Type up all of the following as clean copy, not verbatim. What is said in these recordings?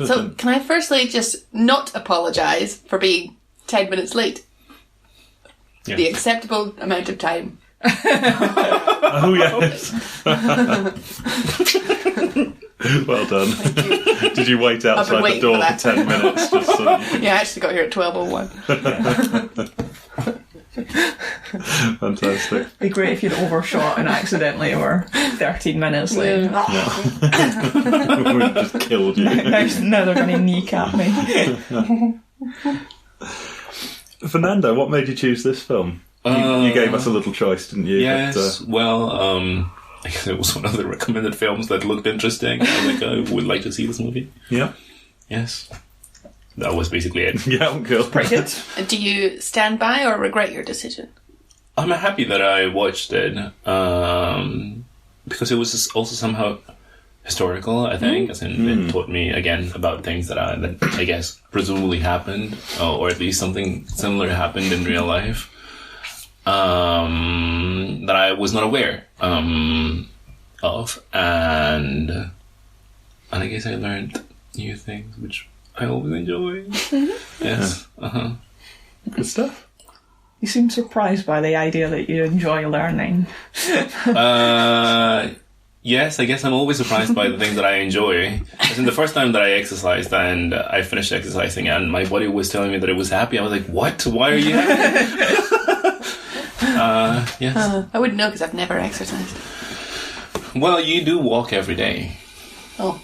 So, can I firstly just not apologise for being 10 minutes late? Yeah. The acceptable amount of time. Oh, yes. Well done. Did you wait outside the door for 10 minutes? Just so Yeah, I actually got here at 12:01. Fantastic. It'd be great if you'd overshot and accidentally were 13 minutes late. We would have just killed you. Now they're going to kneecap me. Fernando, what made you choose this film? You gave us a little choice, didn't you? Yes, I guess it was one of the recommended films that looked interesting. I was like, I would like to see this movie. Yeah. Yes. That was basically it. Yeah, cool. Pretty good. And do you stand by or regret your decision? I'm happy that I watched it, because it was also somehow historical, I think, as in it taught me, again, about things that I guess presumably happened, or at least something similar happened in real life. That I was not aware of, and I guess I learned new things, which I always enjoy. Yes. Good stuff. You seem surprised by the idea that you enjoy learning. Yes, I guess I'm always surprised by the things that I enjoy. As in the first time that I exercised and I finished exercising and my body was telling me that it was happy, I was like, what? Why are you happy? Yes. I wouldn't know because I've never exercised. Well, you do walk every day. Oh.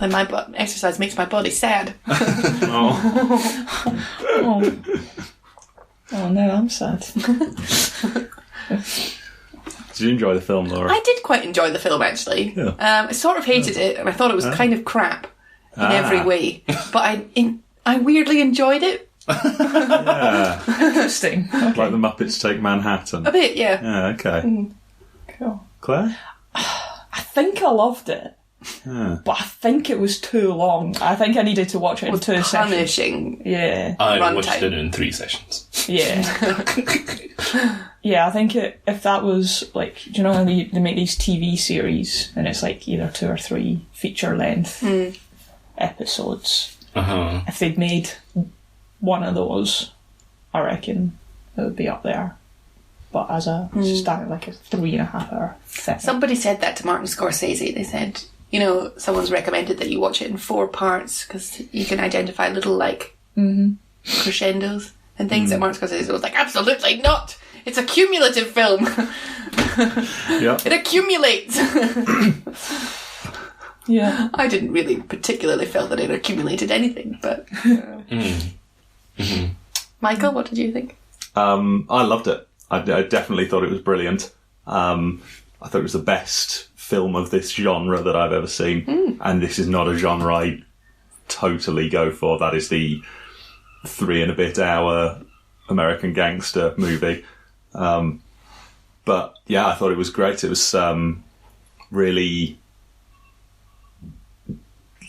And exercise makes my body sad. Oh. Oh, no, I'm sad. Did you enjoy the film, Laura? I did quite enjoy the film, actually. Yeah. I sort of hated it, and I thought it was kind of crap in every way. But I weirdly enjoyed it. Yeah. Interesting. Okay. Like the Muppets Take Manhattan. A bit, yeah. Yeah, okay. Cool. Claire? I think I loved it, but I think it was too long. I think I needed to watch it in 2 sessions. Punishing. Yeah. I Run watched time. it in 3 sessions. Yeah. Yeah, I think if that was, like, do you know when they make these TV series and it's like either 2 or 3 feature-length episodes? Uh-huh. If they'd made one of those, I reckon it would be up there. But as a standard, like a 3.5 hour thing. Somebody said that to Martin Scorsese. They said, someone's recommended that you watch it in 4 parts because you can identify little, like, crescendos and things that Martin Scorsese was like, absolutely not! It's a cumulative film. Yeah. It accumulates. Yeah. I didn't really particularly feel that it accumulated anything, but... Michael, what did you think? I loved it. I definitely thought it was brilliant. I thought it was the best film of this genre that I've ever seen. And this is not a genre I totally go for. That is the 3 and a bit hour American gangster movie. But yeah, I thought it was great. It was really,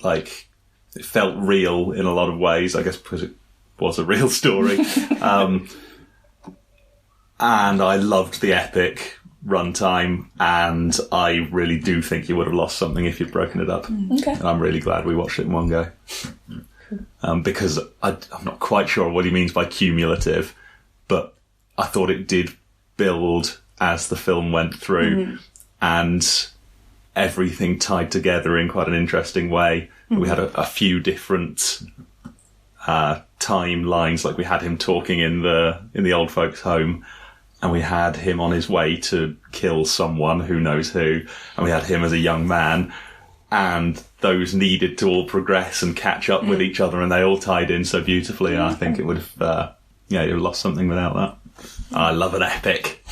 like, it felt real in a lot of ways, I guess because it was a real story. And I loved the epic runtime, and I really do think you would have lost something if you'd broken it up. Okay. And I'm really glad we watched it in one go. Because I'm not quite sure what he means by cumulative, but I thought it did build as the film went through, and everything tied together in quite an interesting way. We had a few different timelines, like we had him talking in the old folks' home, and we had him on his way to kill someone, who knows who, and we had him as a young man, and those needed to all progress and catch up with each other, and they all tied in so beautifully. And I think it would have, you'd have lost something without that. I love an epic.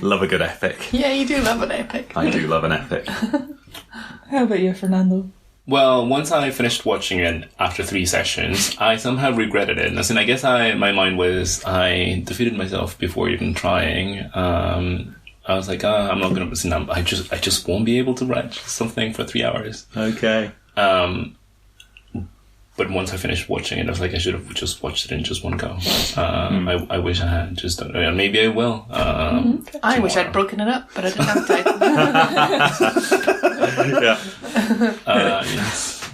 Love a good epic. Yeah, you do love an epic. I do love an epic. How about you, Fernando? Well, once I finished watching it after 3 sessions, I somehow regretted it. As in, I guess my mind was, I defeated myself before even trying. I was like, I'm not going to listen. I just won't be able to watch something for 3 hours. Okay. But once I finished watching it, I was like, I should have just watched it in just one go. I wish I had just done it. Maybe I will. I wish I'd broken it up, but I didn't have time. Yes.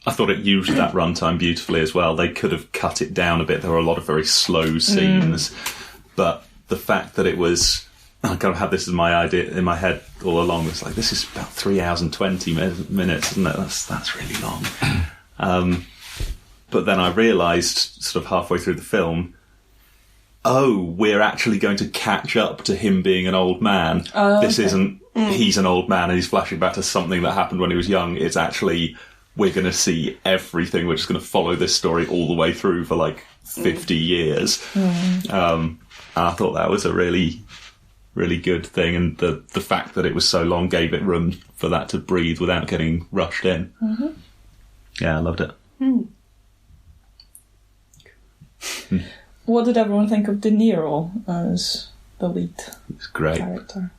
I thought it used that runtime beautifully as well. They could have cut it down a bit. There were a lot of very slow scenes, but the fact that it was, I kind of had this as my idea in my head all along. It's like, this is about 3 hours and 20 minutes, isn't it? That's really long. But then I realised, sort of halfway through the film, we're actually going to catch up to him being an old man. This isn't, he's an old man and he's flashing back to something that happened when he was young. It's actually, we're going to see everything. We're just going to follow this story all the way through for like 50 years. And I thought that was a really, really good thing. And the fact that it was so long gave it room for that to breathe without getting rushed in. Yeah, I loved it. What did everyone think of De Niro as the lead It's great. character?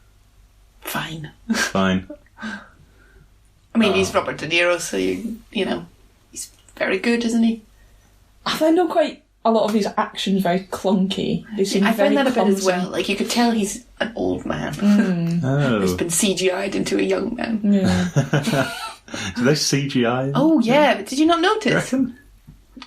Fine. Fine. I mean, he's Robert De Niro, so you know, he's very good, isn't he? I find a lot of his actions very clunky. They seem I very find that a bit as clumsy. well. Like, you could tell he's an old man who's Oh. been CGI'd into a young man. Yeah. Do they CGI? Oh, yeah, but did you not Do you notice? reckon?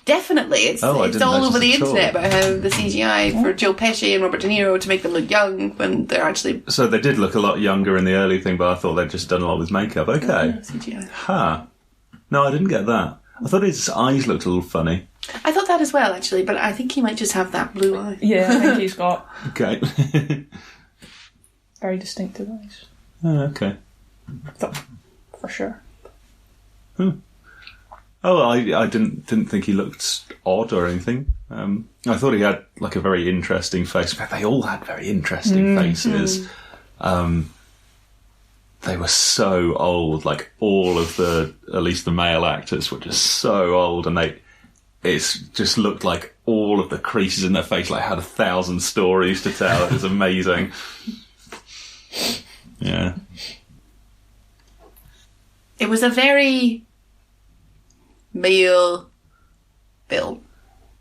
Definitely. It's I it's didn't all notice over the at all. internet about how the CGI for Joe Pesci and Robert De Niro to make them look young when they're actually So they did look a lot younger in the early thing, but I thought they'd just done a lot with makeup. Okay. CGI. Huh. No, I didn't get that. I thought his eyes looked a little funny. I thought that as well, actually, but I think he might just have that blue eye. Yeah, I think he's got Okay. very distinctive eyes. Okay. For sure. Oh, I didn't think he looked odd or anything. I thought he had like a very interesting face. In fact, they all had very interesting faces. They were so old. Like all of at least the male actors were just so old, and it's just looked like all of the creases in their face like had 1,000 stories to tell. It was amazing. Yeah. It was a very male film.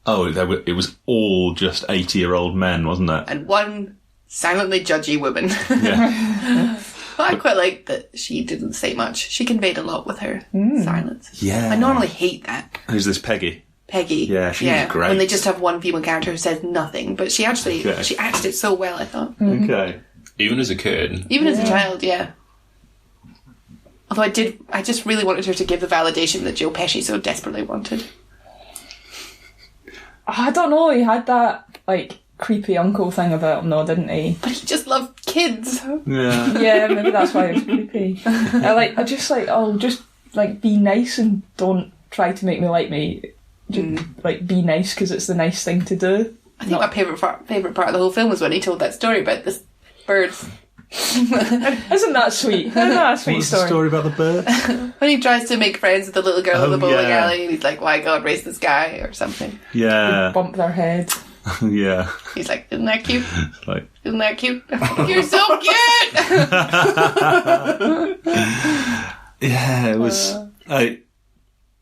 Oh, it was all just 80-year-old men, wasn't it? And one silently judgy woman. Yeah. But I quite liked that she didn't say much. She conveyed a lot with her silence. Yeah. I normally hate that. Who's this, Peggy? Peggy. Yeah, she was great. When they just have one female character who says nothing. But she actually, Okay. she acted it so well, I thought. Okay. Even as a kid. Even as a child, yeah. Although I just really wanted her to give the validation that Joe Pesci so desperately wanted. I don't know, he had that, like, creepy uncle thing about him, though, didn't he? But he just loved kids. Yeah. Yeah, maybe that's why it was creepy. Just be nice and don't try to make me like me. Just, be nice because it's the nice thing to do. I think my favourite part of the whole film was when he told that story about the birds. Isn't that sweet? Isn't that a sweet What's the story about the bird? When he tries to make friends with the little girl in the bowling yeah. alley, and he's like, "Why God raised this guy?" or something. Yeah. Bump their head. Yeah. He's like, "Isn't that cute? Like, Isn't that cute? You're so cute." yeah, it was. I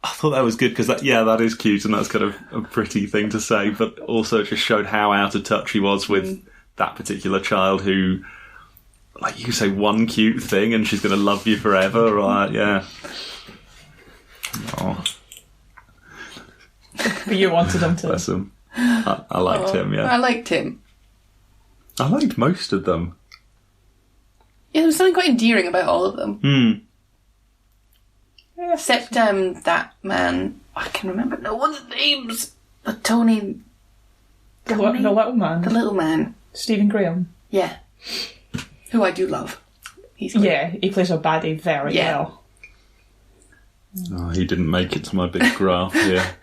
thought that was good because that is cute and that's kind of a pretty thing to say, but also it just showed how out of touch he was with that particular child who, like, you can say one cute thing and she's going to love you forever, right? Yeah. Oh, But you wanted him to. bless him. I liked him. I Yeah, liked him. I liked most of them. Yeah, there was something quite endearing about all of them. Except that man, I can remember no one's names. But Tony, The little man. the little man, Stephen Graham. yeah, who I do love. He's great. Yeah, he plays a baddie very well. Oh, he didn't make it to my big graph here.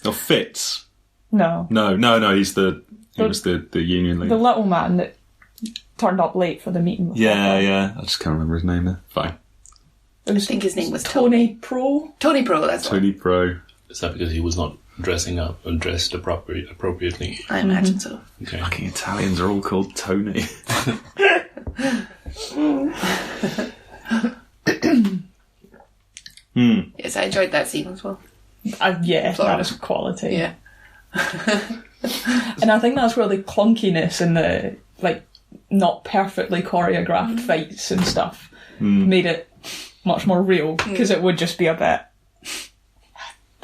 Oh, Fitz. No. No. He was the union leader. The little man that turned up late for the meeting. Yeah. I just can't remember his name there. Fine. I think his name was Tony Pro. Tony Pro, that's Tony Pro. Is that because he was not dressing up and dressed appropriately? I imagine so. Okay. Fucking Italians are all called Tony. Yes, I enjoyed that scene as well. Yeah, Florida. that was quality. Yeah. And I think that's where the clunkiness and the, not perfectly choreographed fights and stuff made it much more real, because it would just be a bit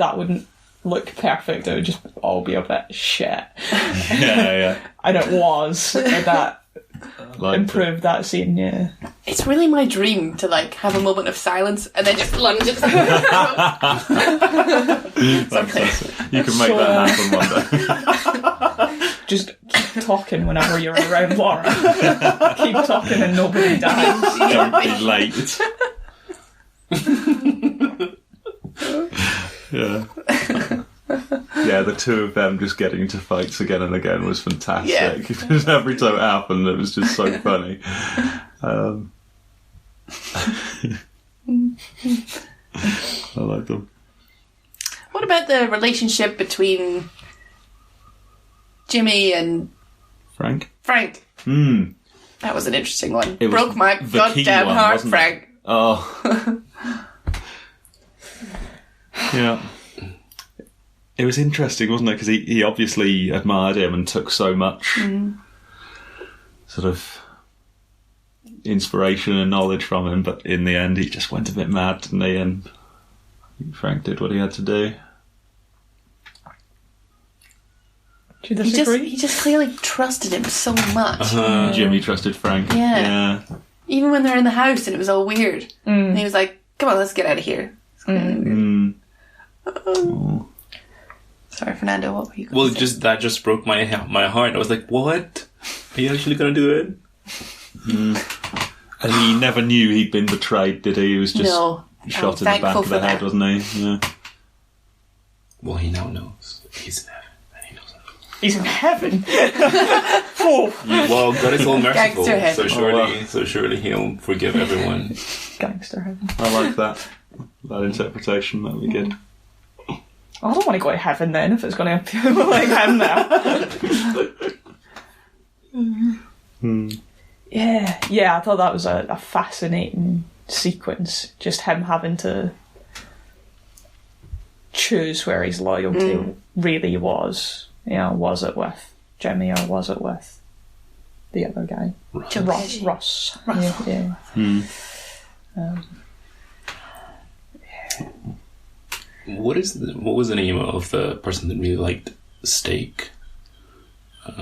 that wouldn't look perfect. It would just all be a bit shit. Yeah. And it was. And that improved that scene, yeah. It's really my dream to like have a moment of silence and then just lunge at someone. You can make that happen one day. Just keep talking whenever you're around Laura. Keep talking and nobody dies. Don't be late. Yeah. Yeah, the two of them just getting into fights again and again was fantastic. Yeah. Every time it happened, it was just so funny. I like them. What about the relationship between Jimmy and Frank? That was an interesting one. It was Broke my the key goddamn one, heart, wasn't it? Frank. Oh. Yeah. It was interesting, wasn't it? Because he obviously admired him and took so much sort of inspiration and knowledge from him, but in the end he just went a bit mad, didn't he? And Frank did what he had to do. Do you disagree? He just clearly trusted him so much. Jimmy trusted Frank. Yeah. Even when they're in the house and it was all weird. And he was like, come on, let's get out of here. Sorry, Fernando, what were you going to say? That just broke my heart. I was like, what? Are you actually going to do it? And he never knew he'd been betrayed, did he? He was just shot in the back of the head, wasn't he? Yeah. Well, he now knows. He's in heaven. And he knows that. He's in heaven. Well, God is all merciful, Gangster heaven. so surely he'll forgive everyone. Gangster heaven. I like that interpretation. That'd be good. I don't want to go to heaven then if it's going to appear like him now. Yeah, I thought that was a fascinating sequence. Just him having to choose where his loyalty really was. You know, was it with Jimmy or was it with the other guy? Ross. Yeah. What was the name of the person that really liked steak? I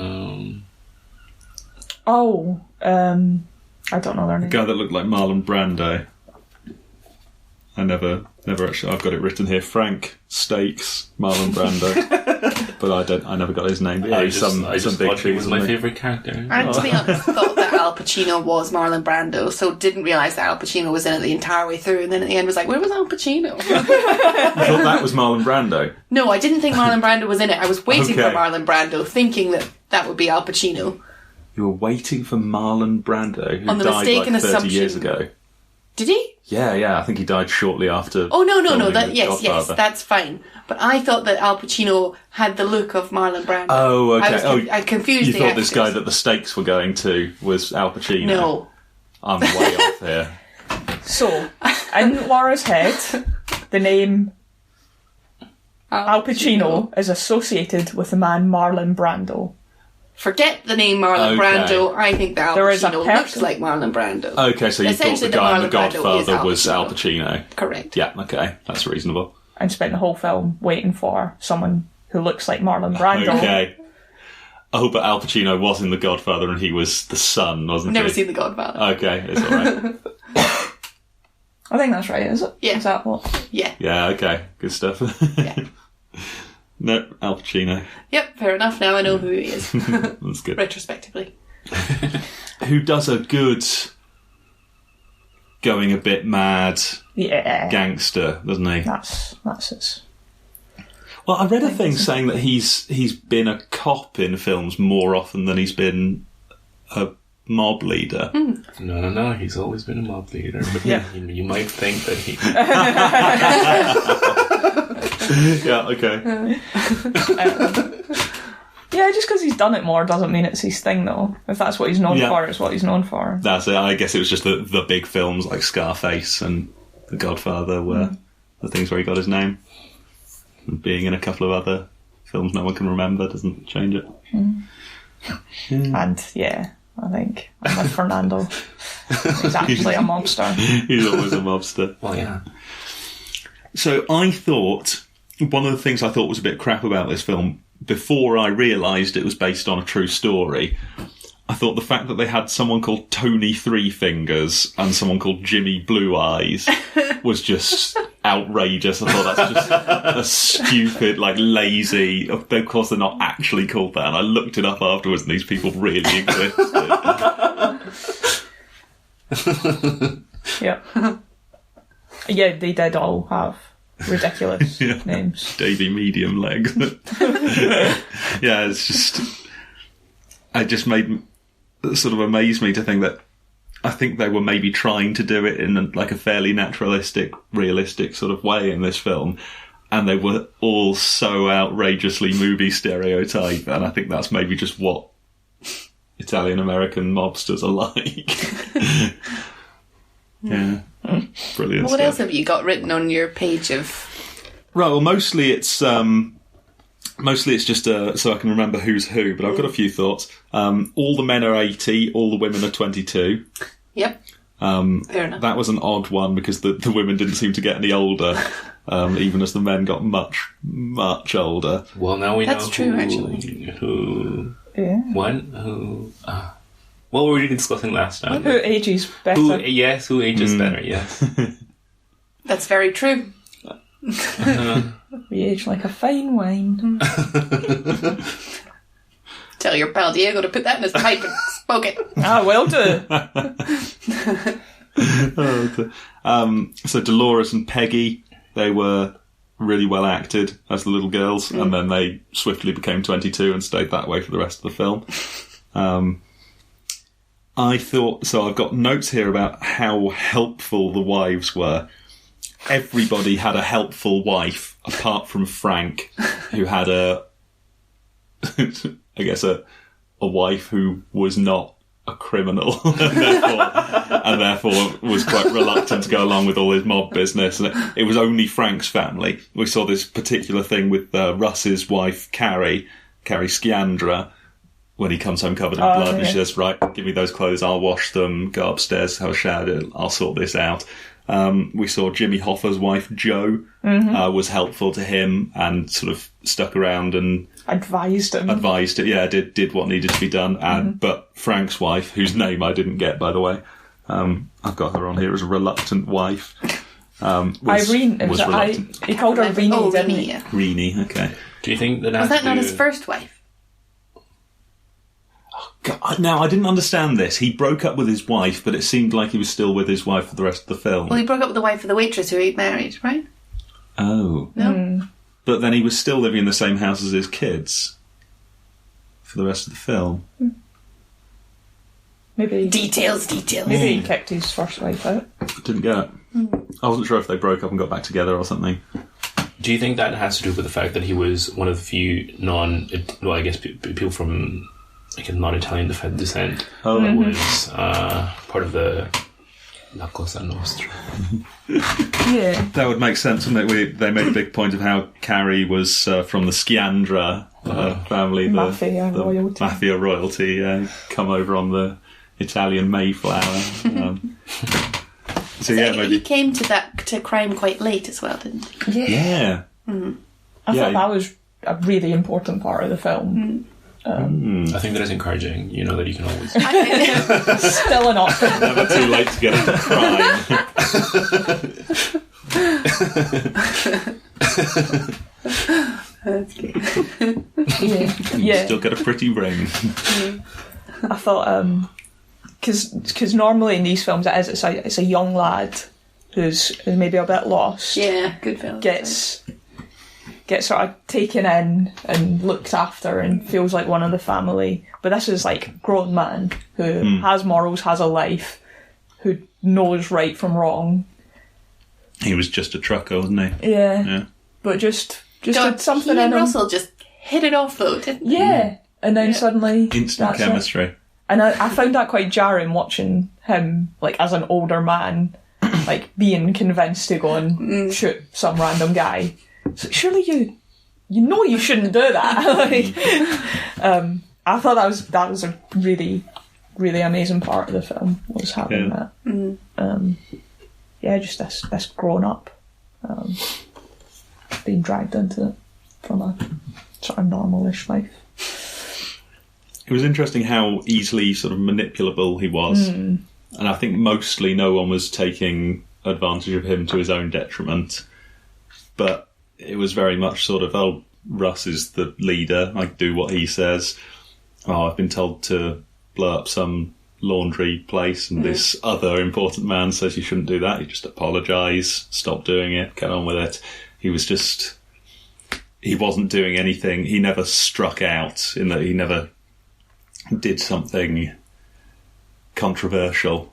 don't know their name. The guy that looked like Marlon Brando. I never actually. I've got it written here. Frank Steaks, Marlon Brando, but I never got his name. I just thought he was my favourite character. And to be honest, thought that Al Pacino was Marlon Brando, so didn't realise that Al Pacino was in it the entire way through, and then at the end was like, where was Al Pacino? I thought that was Marlon Brando. No, I didn't think Marlon Brando was in it. I was waiting for Marlon Brando, thinking that would be Al Pacino. You were waiting for Marlon Brando, who On the died mistaken like 30 assumption. years ago. Did he? Yeah. I think he died shortly after. Oh no! filming Yes, Godfather. that's fine. But I thought that Al Pacino had the look of Marlon Brando. Oh, okay. I confused you the thought actors. this guy that the stakes were going to was Al Pacino? No. I'm way off here. So, in Laura's head, the name Al Pacino is associated with the man Marlon Brando. Forget the name Marlon Brando. I think that Al Pacino looks like Marlon Brando. Okay, so you thought the guy in The Godfather was Al Pacino. Correct. Yeah, okay. That's reasonable. And spent the whole film waiting for someone who looks like Marlon Brando. Okay. Oh, but Al Pacino was in The Godfather and he was the son, wasn't he? Never seen The Godfather. Okay, it's alright. I think that's right, is it? Yeah. Is that what? Yeah. Yeah, okay. Good stuff. Yeah. No, Al Pacino. Yep, fair enough. Now I know who he is. That's good. Retrospectively. Who does a good going a bit mad gangster, doesn't he? That's it. Well, I read a thing saying that he's been a cop in films more often than he's been a mob leader. No, he's always been a mob leader. But you might think that he... Yeah, okay. Yeah, just because he's done it more doesn't mean it's his thing, though. If that's what he's known for, it's what he's known for. That's it. I guess it was just the big films like Scarface and The Godfather were the things where he got his name. And being in a couple of other films no one can remember doesn't change it. And, I think I'm with Fernando. He's actually a mobster. He's always a mobster. Well, yeah. So I thought one of the things I thought was a bit crap about this film, before I realised it was based on a true story, I thought the fact that they had someone called Tony Three Fingers and someone called Jimmy Blue Eyes was just outrageous. I thought that's just a stupid, like, lazy... Of course, they're not actually called that, and I looked it up afterwards, and these people really existed. Yeah. Yeah, they did all have ridiculous names. Davy Medium Legs. Yeah, it's just... It just sort of amazed me to think that I think they were maybe trying to do it in like a fairly naturalistic, realistic sort of way in this film, and they were all so outrageously movie stereotype, and I think that's maybe just what Italian-American mobsters are like. Yeah. Brilliant What stuff. else have you got written on your page of... Right, well, mostly it's just so I can remember who's who, but I've got a few thoughts. All the men are 80, all the women are 22. Yep. Fair enough. That was an odd one because the women didn't seem to get any older, even as the men got much, much older. Well, now we That's know true, who, actually. Who... Yeah. One? Who... what were we discussing last time? Who ages better? Who ages better, yes. That's very true. We age like a fine wine. Tell your pal Diego to put that in his pipe and smoke it. Ah, will do. So Dolores and Peggy, they were really well acted as the little girls, and then they swiftly became 22 and stayed that way for the rest of the film. I thought, so I've got notes here about how helpful the wives were. Everybody had a helpful wife, apart from Frank, who had a wife who was not a criminal, and therefore was quite reluctant to go along with all his mob business. And it was only Frank's family. We saw this particular thing with Russ's wife, Carrie Sciandra, when he comes home covered in blood, and she says, "Right, give me those clothes, I'll wash them, go upstairs, have a shower, I'll sort this out." We saw Jimmy Hoffa's wife, Jo, was helpful to him and sort of stuck around and advised him. Did what needed to be done. But Frank's wife, whose name I didn't get, by the way, I've got her on here as a reluctant wife. Irene. Was reluctant. He called her Reenie, didn't he? Yeah. Reenie, okay. Do you think that Was that not his first wife? God, now, I didn't understand this. He broke up with his wife, but it seemed like he was still with his wife for the rest of the film. Well, he broke up with the wife of the waitress who he'd married, right? Oh. No? But then he was still living in the same house as his kids for the rest of the film. Maybe Details. Maybe he kicked his first wife out. Didn't get it. I wasn't sure if they broke up and got back together or something. Do you think that has to do with the fact that he was one of the few people from like a non-Italian descent that was part of the La Cosa Nostra? Yeah. That would make sense, wouldn't it? They made a big point of how Carrie was from the Sciandra family, the mafia royalty, come over on the Italian Mayflower. He came to crime quite late as well, didn't he? Yeah. I thought that was a really important part of the film. I think that is encouraging. You know that you can always... Still an option. Never too late to get into crime. That's good. Yeah. Still get a pretty ring. I thought, because normally in these films it's a young lad who's maybe a bit lost. Yeah, good film. Gets sort of taken in and looked after and feels like one of the family. But this is like a grown man who has morals, has a life, who knows right from wrong. He was just a trucker, wasn't he? Yeah. But just did something he in and him. Russell just hit it off though, didn't they? Yeah. And then suddenly... Instant that's chemistry. it. And I found that quite jarring watching him, like, as an older man, like, being convinced to go and shoot some random guy. So surely you know you shouldn't do that. I thought that was a really, really amazing part of the film, was having that. Just this grown up. being dragged into it from a sort of normalish life. It was interesting how easily sort of manipulable he was. And I think mostly no one was taking advantage of him to his own detriment. But it was very much sort of, oh, Russ is the leader, I do what he says. Oh, I've been told to blow up some laundry place and this other important man says you shouldn't do that. You just apologise, stop doing it, get on with it. He wasn't doing anything. He never struck out in that he never did something controversial.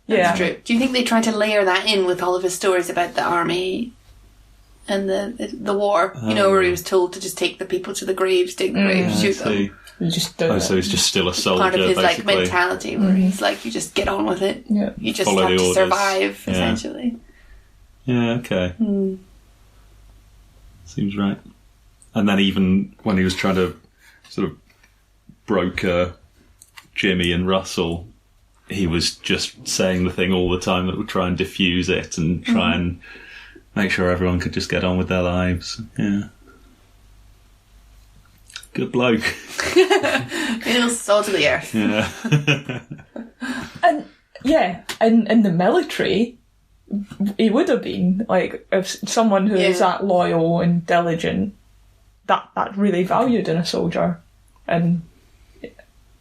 That's true. Do you think they tried to layer that in with all of his stories about the army and the war? Where he was told to just take the people to the graves, dig the graves, shoot them. So he's just still a soldier. Part of his basically. mentality, where he's like, you just get on with it. Yeah. You just Follow have the to orders. survive, essentially. Yeah, okay. Seems right. And then even when he was trying to sort of broker Jimmy and Russell, he was just saying the thing all the time that would try and diffuse it and try and make sure everyone could just get on with their lives. Yeah. Good bloke. Real salt of the earth. Yeah. And in the military, he would have been like, if someone who is that loyal and diligent, that's really valued in a soldier. And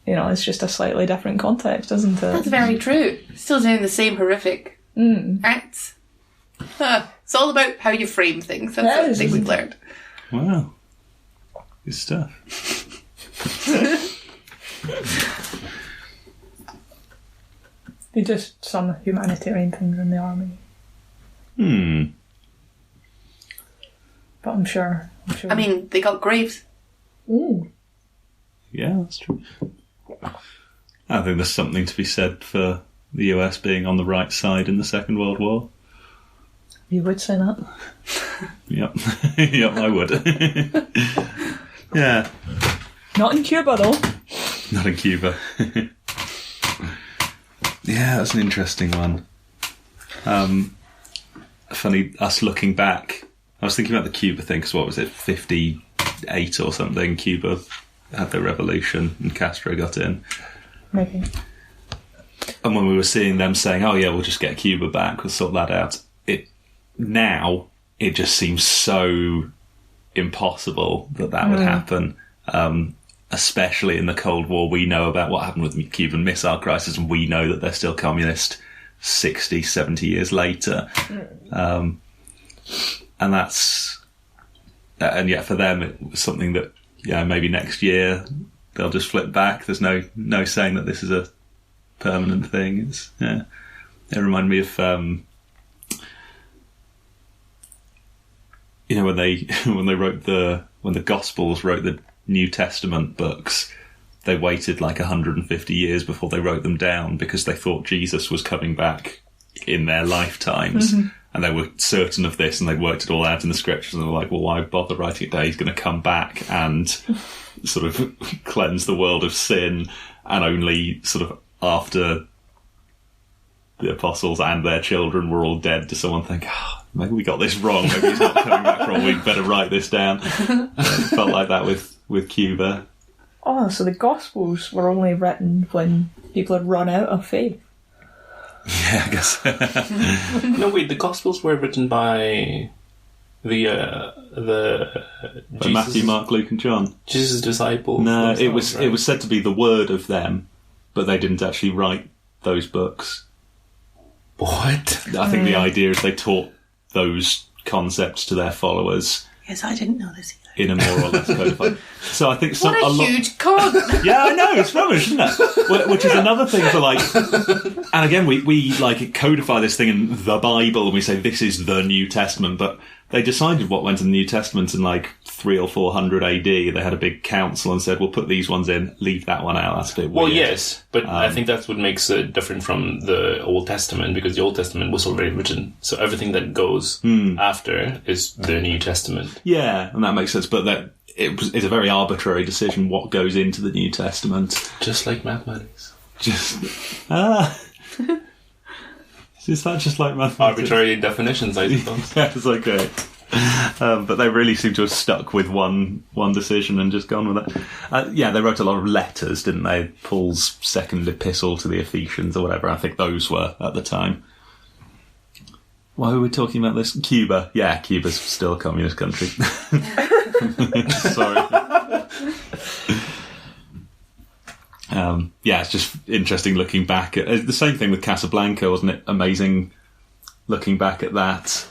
it's just a slightly different context, isn't it? That's very true. Still doing the same horrific acts. It's all about how you frame things. That's what I think we've learned. Wow. Good stuff. They just some humanitarian things in the army. But I'm sure. I mean, they got graves. Yeah, that's true. I think there's something to be said for the US being on the right side in the Second World War. You would say that? Yep. Yep, I would. Yeah. Not in Cuba, though. Not in Cuba. Yeah, that's an interesting one. Funny, us looking back, I was thinking about the Cuba thing, because what was it, 58 or something, Cuba had their revolution and Castro got in. Maybe. And when we were seeing them saying, oh yeah, we'll just get Cuba back, we'll sort that out, now it just seems so impossible that would happen. Especially in the Cold War, we know about what happened with the Cuban Missile Crisis, and we know that they're still communist 60, 70 years later. And yet for them it was something that, maybe next year they'll just flip back. There's no saying that this is a permanent thing. It reminded me of when the Gospels wrote the New Testament books, they waited like 150 years before they wrote them down because they thought Jesus was coming back in their lifetimes. And they were certain of this, and they worked it all out in the scriptures, and they were like, well, why bother writing it down? He's going to come back and sort of cleanse the world of sin, and only sort of after the apostles and their children were all dead does someone think, maybe we got this wrong, maybe he's not coming back from, we better write this down. It felt like that with Cuba. Oh, so the Gospels were only written when people had run out of faith. Yeah, I guess. No, wait, the Gospels were written by by Matthew, Mark, Luke and John. Jesus' disciples. No, it was said to be the word of them, but they didn't actually write those books. What? I think the idea is they taught those concepts to their followers. Yes, I didn't know this either. In a more or less codified. So I think What a huge con! Yeah, I know, it's rubbish, isn't it? Which is another thing for and again, we like codify this thing in the Bible, and we say this is the New Testament, but they decided what went in the New Testament in like 300 or 400 AD. They had a big council and said, we'll put these ones in, leave that one out, that's a bit weird. Well, yes, but I think that's what makes it different from the Old Testament, because the Old Testament was already written, so everything that goes after is the New Testament. Yeah, and that makes sense, but it's a very arbitrary decision what goes into the New Testament. Just like mathematics. It's Is that just like mathematics? Arbitrary definitions, I suppose. Yes, okay. But they really seem to have stuck with one decision and just gone with it. Yeah, they wrote a lot of letters, didn't they? Paul's second epistle to the Ephesians or whatever. I think those were at the time. Why were we talking about this? Cuba. Yeah, Cuba's still a communist country. Sorry. Yeah, it's just interesting looking back at the same thing with Casablanca, wasn't it? Amazing looking back at that,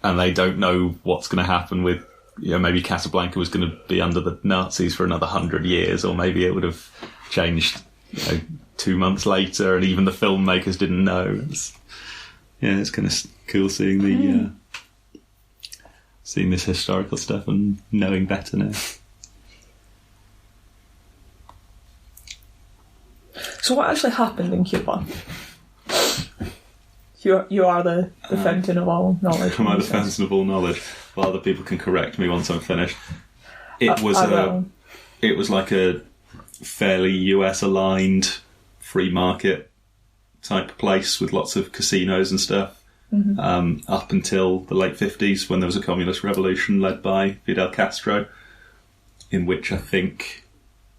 and they don't know what's going to happen with, maybe Casablanca was going to be under the Nazis for another 100 years, or maybe it would have changed 2 months later, and even the filmmakers didn't know. It's kind of cool seeing seeing this historical stuff and knowing better now. So what actually happened in Cuba? You are the fountain of all knowledge. Am I the fountain of all knowledge? Well, other people can correct me once I'm finished. It was like a fairly US aligned free market type of place with lots of casinos and stuff. Mm-hmm. Up until the late 50s, when there was a communist revolution led by Fidel Castro, in which I think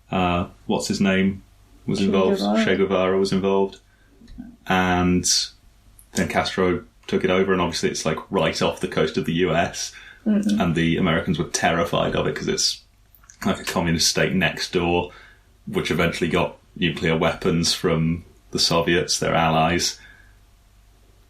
what's his name was involved. Che Guevara was involved, and then Castro took it over, and obviously it's like right off the coast of the US, and the Americans were terrified of it because it's like a communist state next door, which eventually got nuclear weapons from the Soviets, their allies,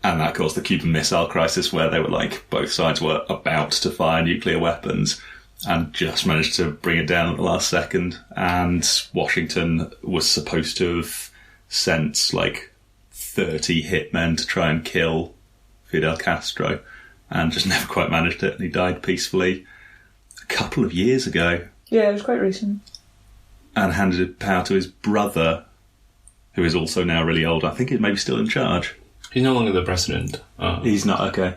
and that caused the Cuban Missile Crisis, where they were like, both sides were about to fire nuclear weapons and just managed to bring it down at the last second. And Washington was supposed to have sent like 30 hitmen to try and kill Fidel Castro, and just never quite managed it, and he died peacefully a couple of years ago. Yeah, it was quite recent. And handed power to his brother, who is also now really old. I think he's maybe still in charge. He's no longer the president. He's not, okay.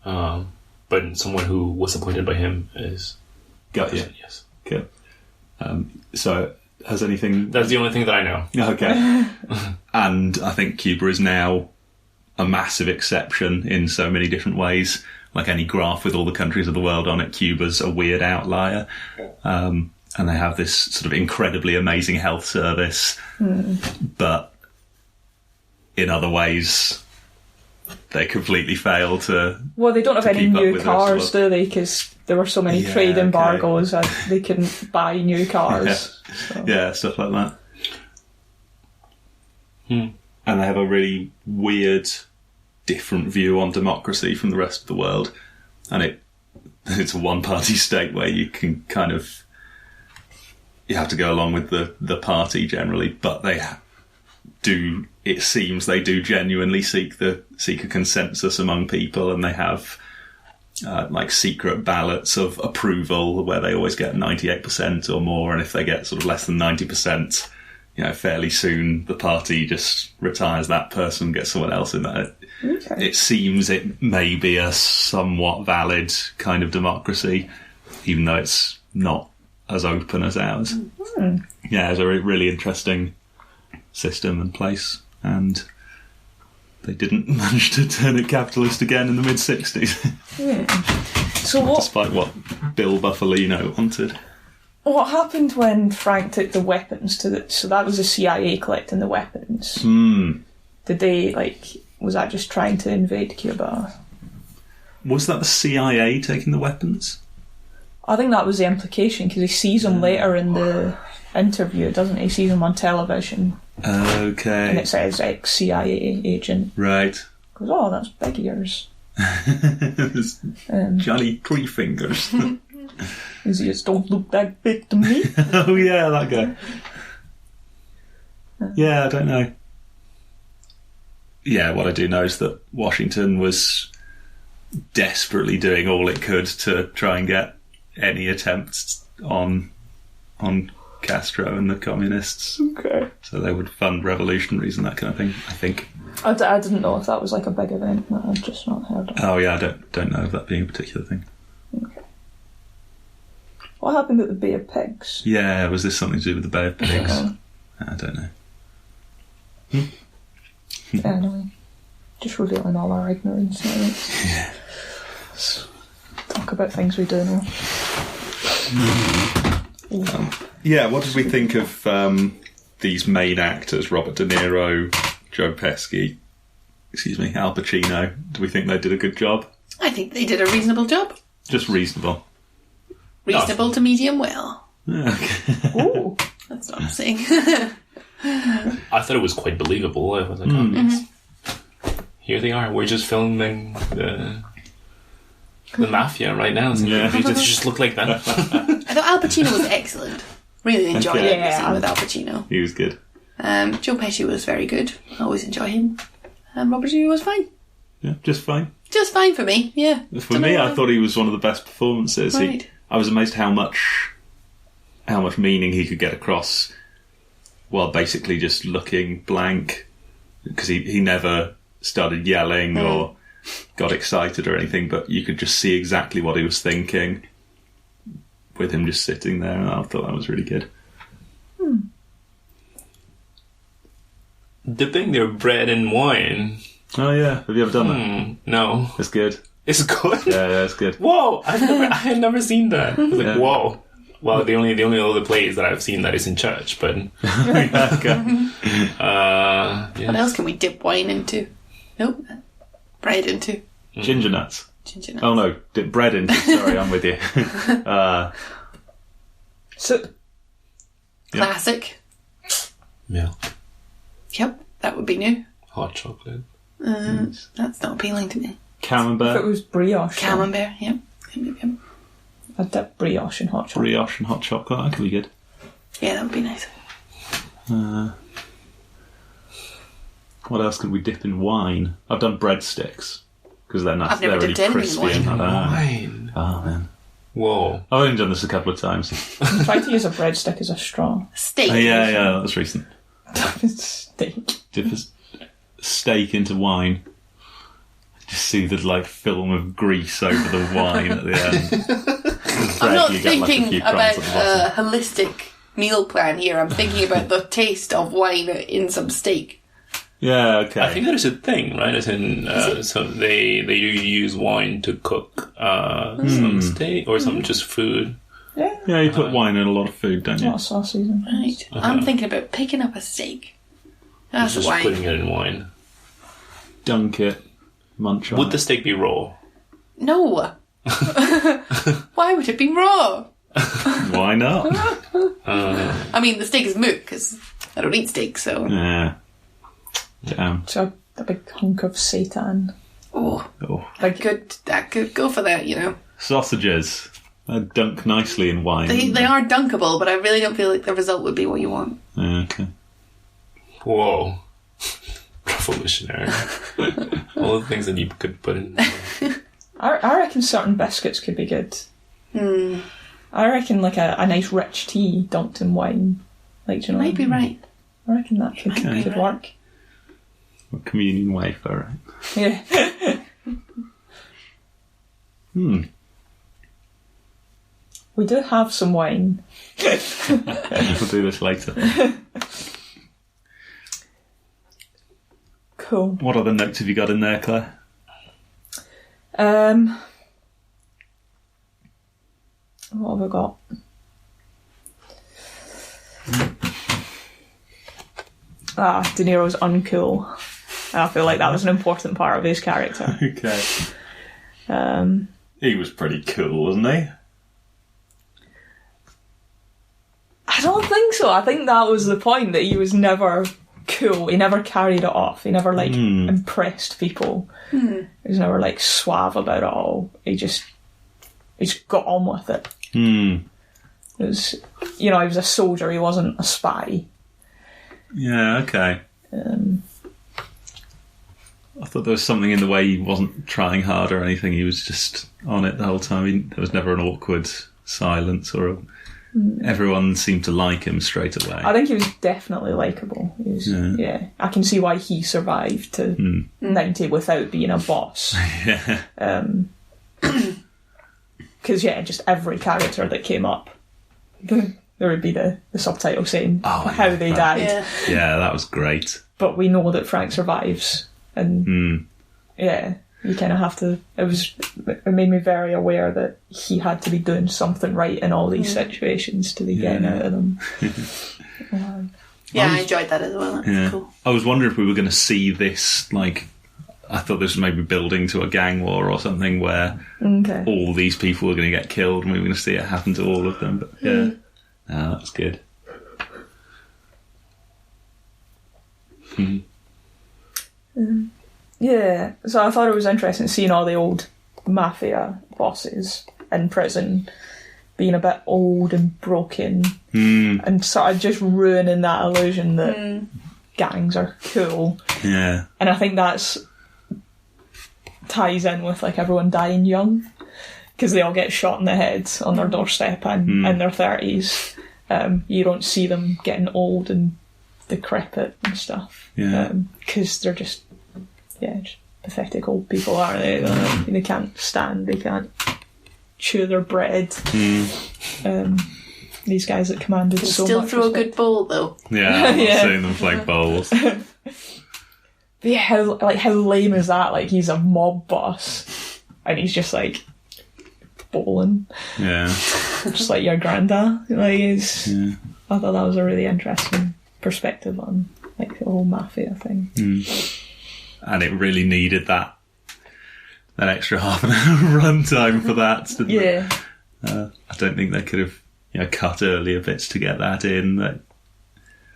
But someone who was appointed by him is... Got you. Yes. Okay. So, has anything... That's the only thing that I know. Okay. And I think Cuba is now a massive exception in so many different ways. Like any graph with all the countries of the world on it, Cuba's a weird outlier. And they have this sort of incredibly amazing health service. But in other ways, they completely fail to... Well, they don't have any new cars, do they? Because there were so many trade embargoes that they couldn't buy new cars. Yeah, stuff like that. And they have a really weird, different view on democracy from the rest of the world. And it's a one-party state where you can kind of... You have to go along with the party generally, but they do... It seems they do genuinely seek a consensus among people, and they have like secret ballots of approval where they always get 98% or more, and if they get sort of less than 90%, fairly soon the party just retires that person, gets someone else in there. Okay. It seems it may be a somewhat valid kind of democracy, even though it's not as open as ours. Mm-hmm. Yeah, it's a really interesting system and place, and they didn't manage to turn it capitalist again in the mid-60s. So despite what Bill Bufalino wanted. What happened when Frank took the weapons so that was the CIA collecting the weapons? Did they, was that just trying to invade Cuba? Was that the CIA taking the weapons? I think that was the implication, because he sees them later in the interview, doesn't he? He sees them on television. Okay. And it says ex-CIA agent. Right. Goes, oh, that's big ears. Johnny Cleefingers. He just don't look that big to me. Oh yeah, that guy. Yeah, I don't know. Yeah, what I do know is that Washington was desperately doing all it could to try and get any attempts on Castro and the communists. Okay. So they would fund revolutionaries and that kind of thing, I think. I didn't know if that was like a big event that I'd just not heard of. Oh yeah, I don't know of that being a particular thing. Okay. What happened at the Bay of Pigs? Yeah, was this something to do with the Bay of Pigs? I don't know. Anyway. Just revealing all our ignorance. Yeah. Let's talk about things we do know. Yeah, what did we think of these main actors? Robert De Niro, Joe Pesci, Al Pacino. Do we think they did a good job? I think they did a reasonable job. Just reasonable. Reasonable to medium well. Yeah, okay. Ooh. That's what I'm saying. I thought it was quite believable. I was like, oh, yes. Here they are. We're just filming the mafia right now. So Yeah. they just look like that. I thought Al Pacino was excellent. Really enjoyed Okay. every scene with Al Pacino. He was good. Joe Pesci was very good. I always enjoy him. Robert De Niro was fine. Yeah, just fine. Just fine for me, yeah. For me, I thought he was one of the best performances. Right. I was amazed how much meaning he could get across while basically just looking blank, because he never started yelling or got excited or anything, but you could just see exactly what he was thinking with him just sitting there, and I thought that was really good. Dipping their bread in wine. Oh yeah, have you ever done that? No. It's good. It's good? Yeah, it's good. Whoa! I had never seen that. I was like, Yeah. whoa. Well, the only other place that I've seen that is in church, but Okay. What else can we dip wine into? Nope. Bread into. Ginger nuts. Ginger nuts. Oh no, dip bread into. Sorry, I'm with you. So, Classic. milk, Yep, that would be new. hot chocolate. That's not appealing to me. if it Camembert, was brioche, then Camembert, yep. Yep. I'd dip brioche in hot chocolate. brioche and hot chocolate. That could be good. Yeah, that would be nice. What else could we dip in wine? I've done breadsticks because they're nice. I've never they're really dipped anything in crispy. wine. Wine. Oh man, Whoa. I've only done this a couple of times. I tried to use a breadstick as a straw. Steak. Yeah, that was recent. Steak. Dip a steak into wine. Just see the film of grease over the wine at the end. I'm not You get, like, a thinking few crumbs about at the bottom. a holistic meal plan here. I'm thinking about the taste of wine in some steak. Yeah, okay. I think that is a thing, right? As in, so they do use wine to cook some steak or some just food. Yeah. Yeah, you put wine in a lot of food, don't A you? lot of sauces. And Right. I'm thinking about picking up a steak. That's Just wine. putting it in wine. Dunk it, munch on Would it. the steak be raw? No. Why would it be raw? Why not? I mean, the steak is moot because I don't eat steak, so. Yeah. Damn. so a big hunk of seitan. Oh, Oh. that could go for that, you know. Sausages. Dunk nicely in wine. They are dunkable, but I really don't feel like the result would be what you want. Yeah, okay. Whoa. Revolutionary. All the things that you could put in. I reckon certain biscuits could be good. I reckon like a nice rich tea dunked in wine. Like, do you know? Might be right. I reckon that could work. A communion wafer, right? Yeah. We do have some wine. We'll do this later. Cool. What other notes have you got in there, Claire? What have I got? De Niro's uncool. I feel like that was an important part of his character. Okay. He was pretty cool, wasn't he? I don't think so. I think that was the point, that he was never cool. He never carried it off. He never impressed people. He was never suave about it all. He just got on with it. It was, he was a soldier. He wasn't a spy. Yeah, okay. I thought there was something in the way he wasn't trying hard or anything. He was just on it the whole time. There was never an awkward silence or everyone seemed to like him straight away. I think he was definitely likeable. Yeah. I can see why he survived to 90 without being a boss. Yeah. Because, just every character that came up, there would be the subtitle saying how they died. Yeah. Yeah, that was great. But we know that Frank survives. And yeah, you kind of have to. It made me very aware that he had to be doing something right in all these situations to be getting out of them. I enjoyed that as well. That was cool. I was wondering if we were going to see this, like, I thought this was maybe building to a gang war or something where all these people were going to get killed and we were going to see it happen to all of them. But yeah, that's good. Yeah, so I thought it was interesting seeing all the old mafia bosses in prison being a bit old and broken and sort of just ruining that illusion that gangs are cool. Yeah. And I think that's ties in with like everyone dying young because they all get shot in the head on their doorstep and in their 30s. You don't see them getting old and decrepit and stuff because they're just pathetic old people, aren't they? They can't stand, they can't chew their bread. These guys that commanded so still much throw respect. a good bowl though. Yeah, I'm not seeing them play bowls. But yeah, how lame is that? Like, he's a mob boss and he's just like bowling. Yeah. Just like your granddad. Like, I thought that was a really interesting perspective on like the whole mafia thing. And it really needed that extra half an hour runtime for that. Didn't it? I don't think they could have cut earlier bits to get that in. That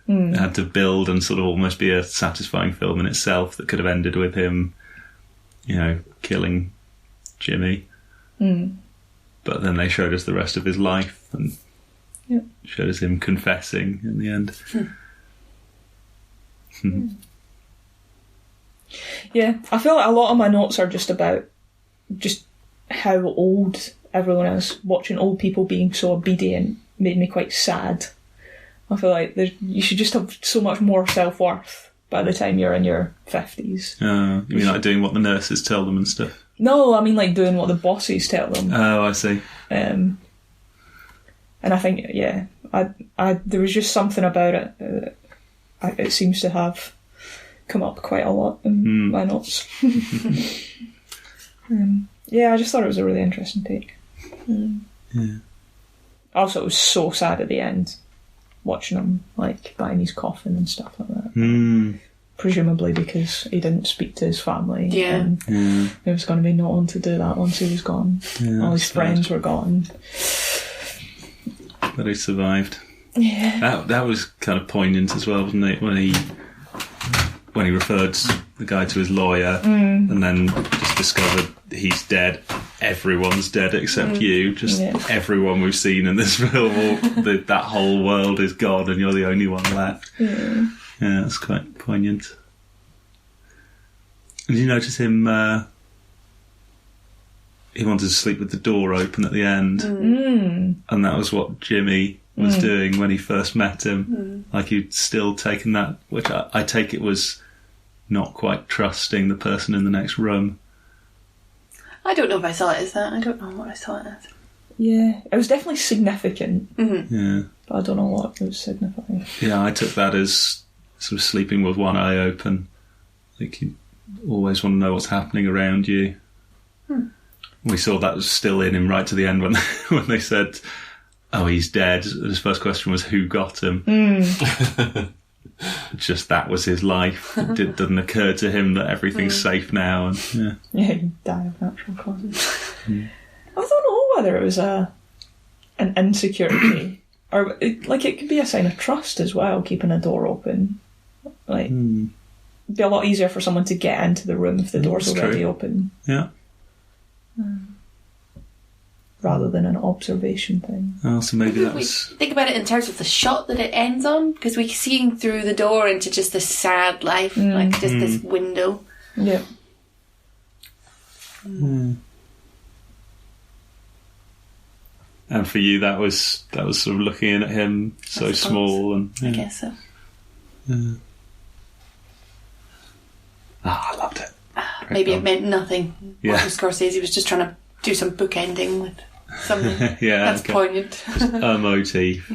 had to build and sort of almost be a satisfying film in itself that could have ended with him, killing Jimmy. But then they showed us the rest of his life and showed us him confessing in the end. Yeah, I feel like a lot of my notes are just about just how old everyone is. Watching old people being so obedient made me quite sad. I feel like you should just have so much more self-worth by the time you're in your 50s. You mean like doing what the nurses tell them and stuff? No, I mean like doing what the bosses tell them. Oh, I see. And I think, there was just something about it. It seems to have come up quite a lot in my notes. I just thought it was a really interesting take. Also, it was so sad at the end, watching him like buying his coffin and stuff like that. Presumably because he didn't speak to his family. And there was going to be no one to do that once he was gone. All his friends were gone. But he survived. Yeah. That was kind of poignant as well, wasn't it? When he referred the guy to his lawyer and then just discovered he's dead. Everyone's dead except you. Just everyone we've seen in this film, that whole world is gone and you're the only one left. Yeah, that's quite poignant. Did you notice him? He wanted to sleep with the door open at the end, and that was what Jimmy was doing when he first met him. Like he'd still taken that, which I take it was not quite trusting the person in the next room. I don't know if I saw it as that. I don't know what I saw it as. Yeah, it was definitely significant. Yeah, but I don't know what it was signifying. Yeah, I took that as sort of sleeping with one eye open. Like you always want to know what's happening around you. We saw that was still in him right to the end when they said, "Oh, he's dead." His first question was, "Who got him?" Just that was his life. It doesn't occur to him that everything's safe now. And he died of natural causes. I don't know whether it was an insecurity or it could be a sign of trust as well. Keeping a door open, it'd be a lot easier for someone to get into the room if the door's already open. Yeah. Rather than an observation thing. Oh, so maybe that was... Think about it in terms of the shot that it ends on, because we see him through the door into just this sad life, just this window. Yeah. And for you, that was sort of looking in at him so small, and I guess so. I loved it. Maybe it meant nothing. Martin Scorsese was just trying to do some bookending with something that's poignant. A motif.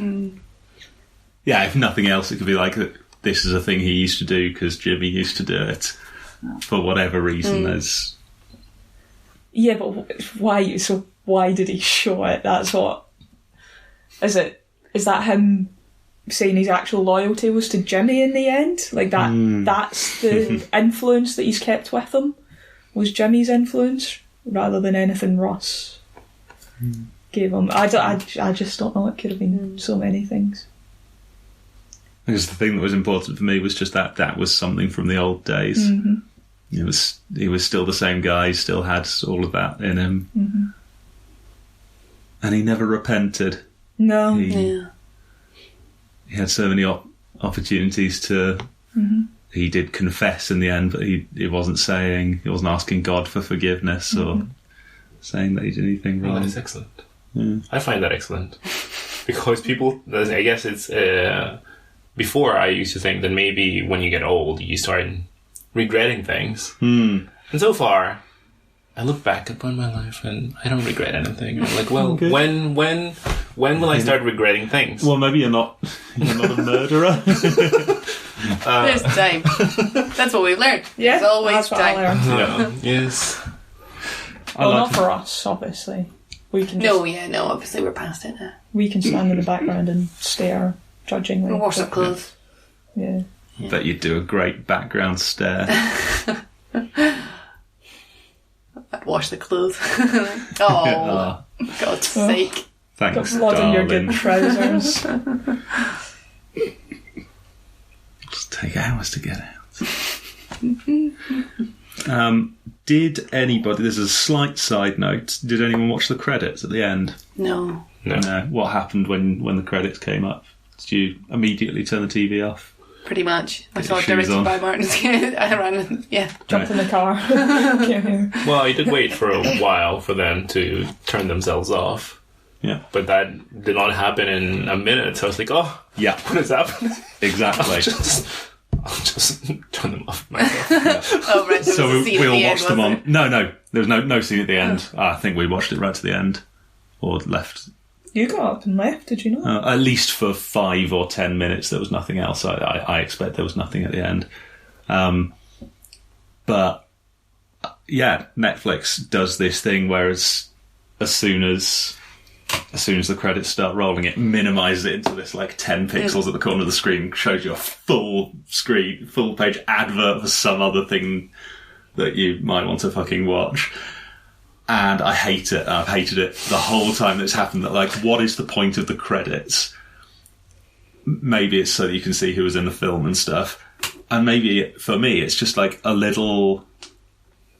Yeah, if nothing else, it could be like, this is a thing he used to do because Jimmy used to do it. for whatever reason. There's Yeah, but why? So why did he show it? That's what. Is it? Is that him saying his actual loyalty was to Jimmy in the end? Like that? That's the influence that he's kept with him. Was Jimmy's influence rather than anything Ross gave him? I just don't know. It could have been so many things. Because the thing that was important for me was just that was something from the old days. He was still the same guy. He still had all of that in him, and he never repented. No, He had so many opportunities to. He did confess in the end, but he wasn't asking God for forgiveness or saying that he did anything wrong. That is excellent. I find that excellent because people. I guess it's before I used to think that maybe when you get old you start regretting things, and so far I look back upon my life and I don't regret anything. I'm like, well, when will I start regretting things? Well, maybe you're not a murderer. There's time. That's what we've learned. yeah, There's always that's what I time. learned. Yes. Well, not for us, obviously. We can just, No, obviously we're past it now. we can stand in the background and stare judgingly. We'll wash our clothes. Yeah. I bet you'd do a great background stare. I'd wash the clothes. Oh, God's sake. Thanks, Got blood in your darling. good trousers. Just take hours to get out. Did anybody? There's a slight side note. Did anyone watch the credits at the end? No. No. What happened when the credits came up? Did you immediately turn the TV off? Pretty much. I Get saw your it shoes directed on. by Martin. I ran, Jump in the car. Came here. Well, I did wait for a while for them to turn themselves off, Yeah. but that did not happen in a minute. So I was like, oh, Yeah. what is happening? Exactly. I'll just turn them off myself. Oh, right. There So was a scene we at all the end, watched them wasn't on. No. There was no scene at the end. I think we watched it right to the end, or left. You got up and left, did you not? At least for 5 or 10 minutes, there was nothing else. I expect there was nothing at the end. But yeah, Netflix does this thing where as soon as the credits start rolling, it minimises it into this like 10 pixels at the corner of the screen, shows you a full page advert for some other thing that you might want to fucking watch. And I hate it. I've hated it the whole time that's happened. That, like, what is the point of the credits? Maybe it's so that you can see who was in the film and stuff. And maybe, for me, it's just, like, a little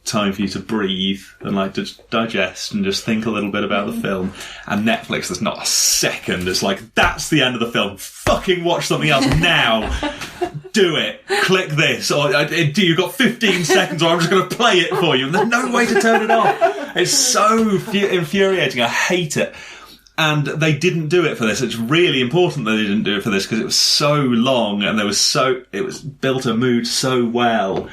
time for you to breathe and, like, just digest and just think a little bit about the film. And Netflix, there's not a second. It's like, that's the end of the film. Fucking watch something else now. Do it. Click this. Or you've got 15 seconds or I'm just going to play it for you. And there's no way to turn it off. It's so infuriating. I hate it. And they didn't do it for this. It's really important that they didn't do it for this because it was so long and it was built a mood so well.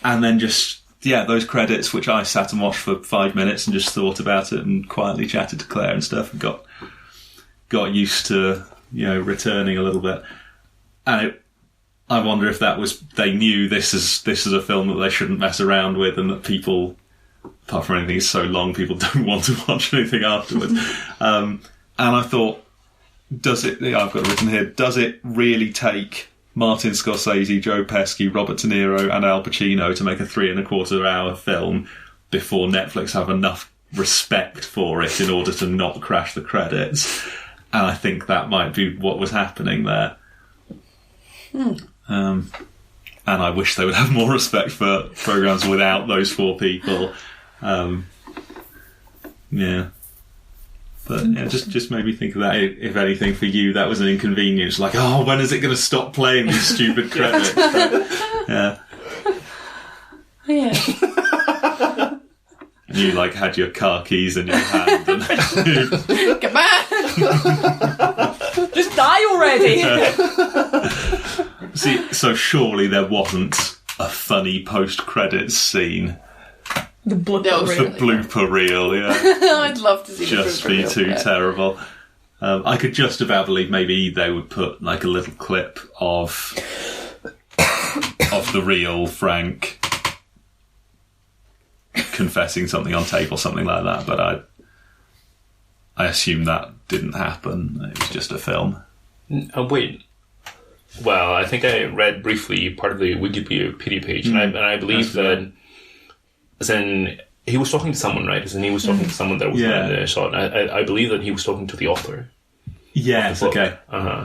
And then just, yeah, those credits, which I sat and watched for 5 minutes and just thought about it and quietly chatted to Claire and stuff and got used to, returning a little bit. And I wonder if that was, they knew this is a film that they shouldn't mess around with and that people, apart from anything is so long, people don't want to watch anything afterwards. And I thought, I've got it written here, does it really take Martin Scorsese, Joe Pesci, Robert De Niro and Al Pacino to make a 3.25 hour film before Netflix have enough respect for it in order to not crash the credits? And I think that might be what was happening there. And I wish they would have more respect for programs without those 4 people. Yeah. But yeah, just made me think of that. If anything, for you, that was an inconvenience. Like, oh, when is it going to stop playing these stupid credits? Yeah. Yeah. And you like had your car keys in your hand. And Come on! Just die already! See, so surely there wasn't a funny post-credits scene. The blooper No, reel. The blooper reel, yeah. I'd love to see Just the be blooper too reel, yeah. terrible. I could just about believe maybe they would put like a little clip of the real Frank confessing something on tape or something like that, but I assume that didn't happen. It was just a film. Wait. Well, I think I read briefly part of the Wikipedia page, and I believe that, as in, he was talking to someone, right? As in, he was talking to someone that was in the shot. I believe that he was talking to the author. Yes, okay.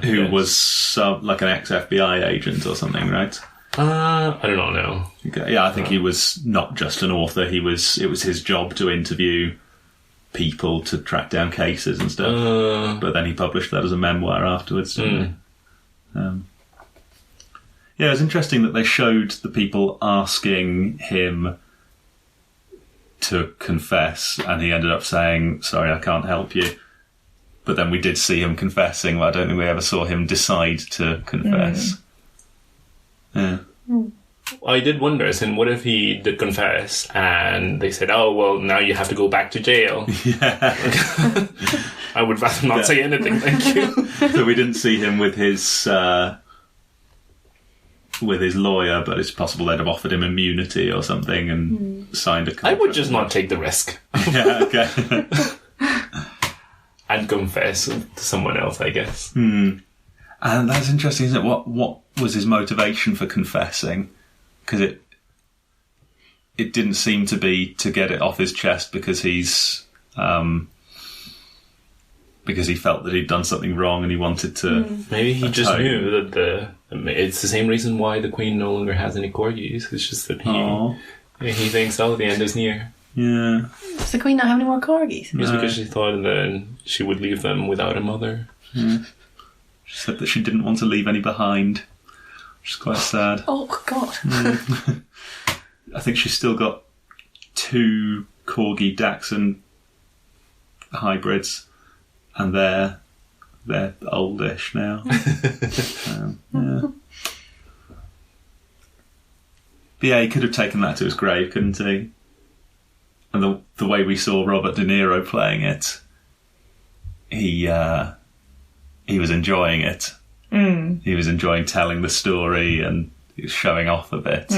Who yes. was like an ex-FBI agent or something, right? I do not know. Okay. Yeah, I think he was not just an author. It was his job to interview people to track down cases and stuff. But then he published that as a memoir afterwards, didn't he? Yeah, it was interesting that they showed the people asking him to confess, and he ended up saying, "Sorry, I can't help you." But then we did see him confessing, but I don't think we ever saw him decide to confess. Yeah. I did wonder, as in, what if he did confess and they said, "Oh, well, now you have to go back to jail"? Yeah. I would rather not say anything, thank you. So we didn't see him with his lawyer, but it's possible they'd have offered him immunity or something and signed a contract. I would just not take the risk. Yeah, okay. And confess to someone else, I guess. And that's interesting, isn't it? What was his motivation for confessing? Because it didn't seem to be to get it off his chest because he's because he felt that he'd done something wrong and he wanted to. Maybe he just knew that it's the same reason why the Queen no longer has any corgis. It's just that he thinks, oh, the end is near. Yeah. Does the Queen not have any more corgis? It's because she thought that she would leave them without a mother. Yeah. She said that she didn't want to leave any behind, which is quite sad. Oh, God. I think she's still got 2 Corgi Dachshund hybrids, and they're oldish now. Yeah. But yeah, he could have taken that to his grave, couldn't he? And the way we saw Robert De Niro playing it, he was enjoying it. He was enjoying telling the story, and he was showing off a bit.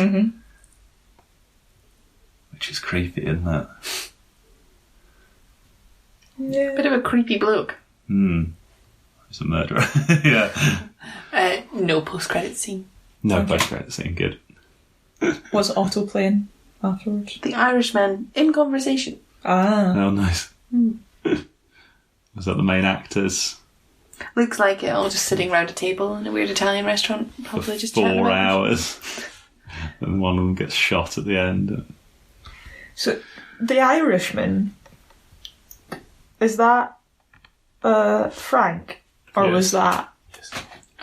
Which is creepy, isn't it? Yeah. Bit of a creepy bloke. He's a murderer. Yeah. No post-credit scene. No post-credit scene, good. Was Otto playing afterwards? The Irishman in conversation. Ah. Oh, nice. Was that the main actors? Looks like it, all just sitting around a table in a weird Italian restaurant, probably just for chatting 4 about it. hours. And one of them gets shot at the end. So, The Irishman, is that Frank? Or Yes. was that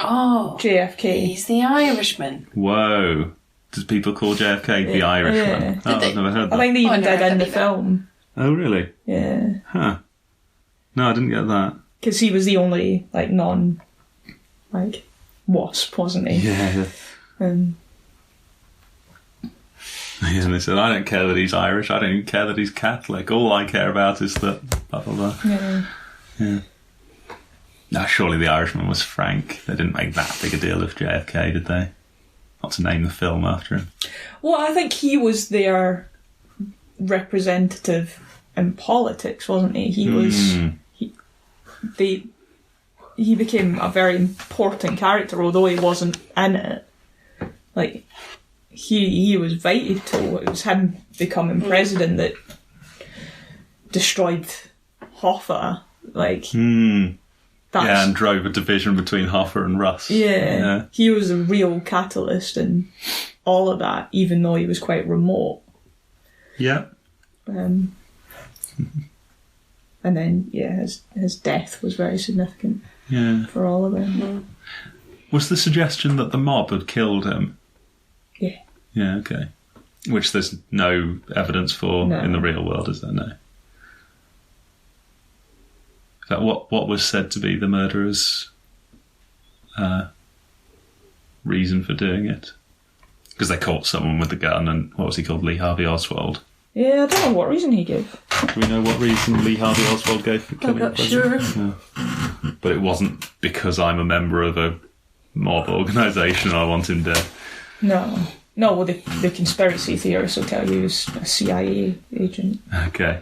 Oh, JFK? he's the Irishman. Whoa. Does people call JFK the Irishman? Yeah. Oh, Did they? I've never heard I that. think they even I never did in heard the that either. film. Oh, really? Yeah. Huh. No, I didn't get that. Because he was the only, wasp, wasn't he? Yeah. And Yeah, and they said, I don't care that he's Irish, I don't even care that he's Catholic. All I care about is that blah, blah, blah. yeah. No, surely the Irishman was Frank. They didn't make that big a deal of JFK, did they? Not to name the film after him. Well, I think he was their representative in politics, wasn't he? He was. He became a very important character, although he wasn't in it. Like, he was vital. It was him becoming president that destroyed Hoffa. Like, Yeah, and drove a division between Hoffa and Russ. yeah, he was a real catalyst in all of that, even though he was quite remote. Yeah. And then, yeah, his death was very significant for all of them. Was the suggestion that the mob had killed him? Yeah. Yeah, okay. Which there's no evidence for in the real world, is there? No. Is that what was said to be the murderer's reason for doing it? Because they caught someone with the gun, and what was he called? Lee Harvey Oswald. Yeah, I don't know what reason he gave. Do we know what reason Lee Harvey Oswald gave for killing the president? Sure. No. But it wasn't because I'm a member of a mob organisation I want him dead. No. No, well, the conspiracy theorists will tell you he's a CIA agent. Okay.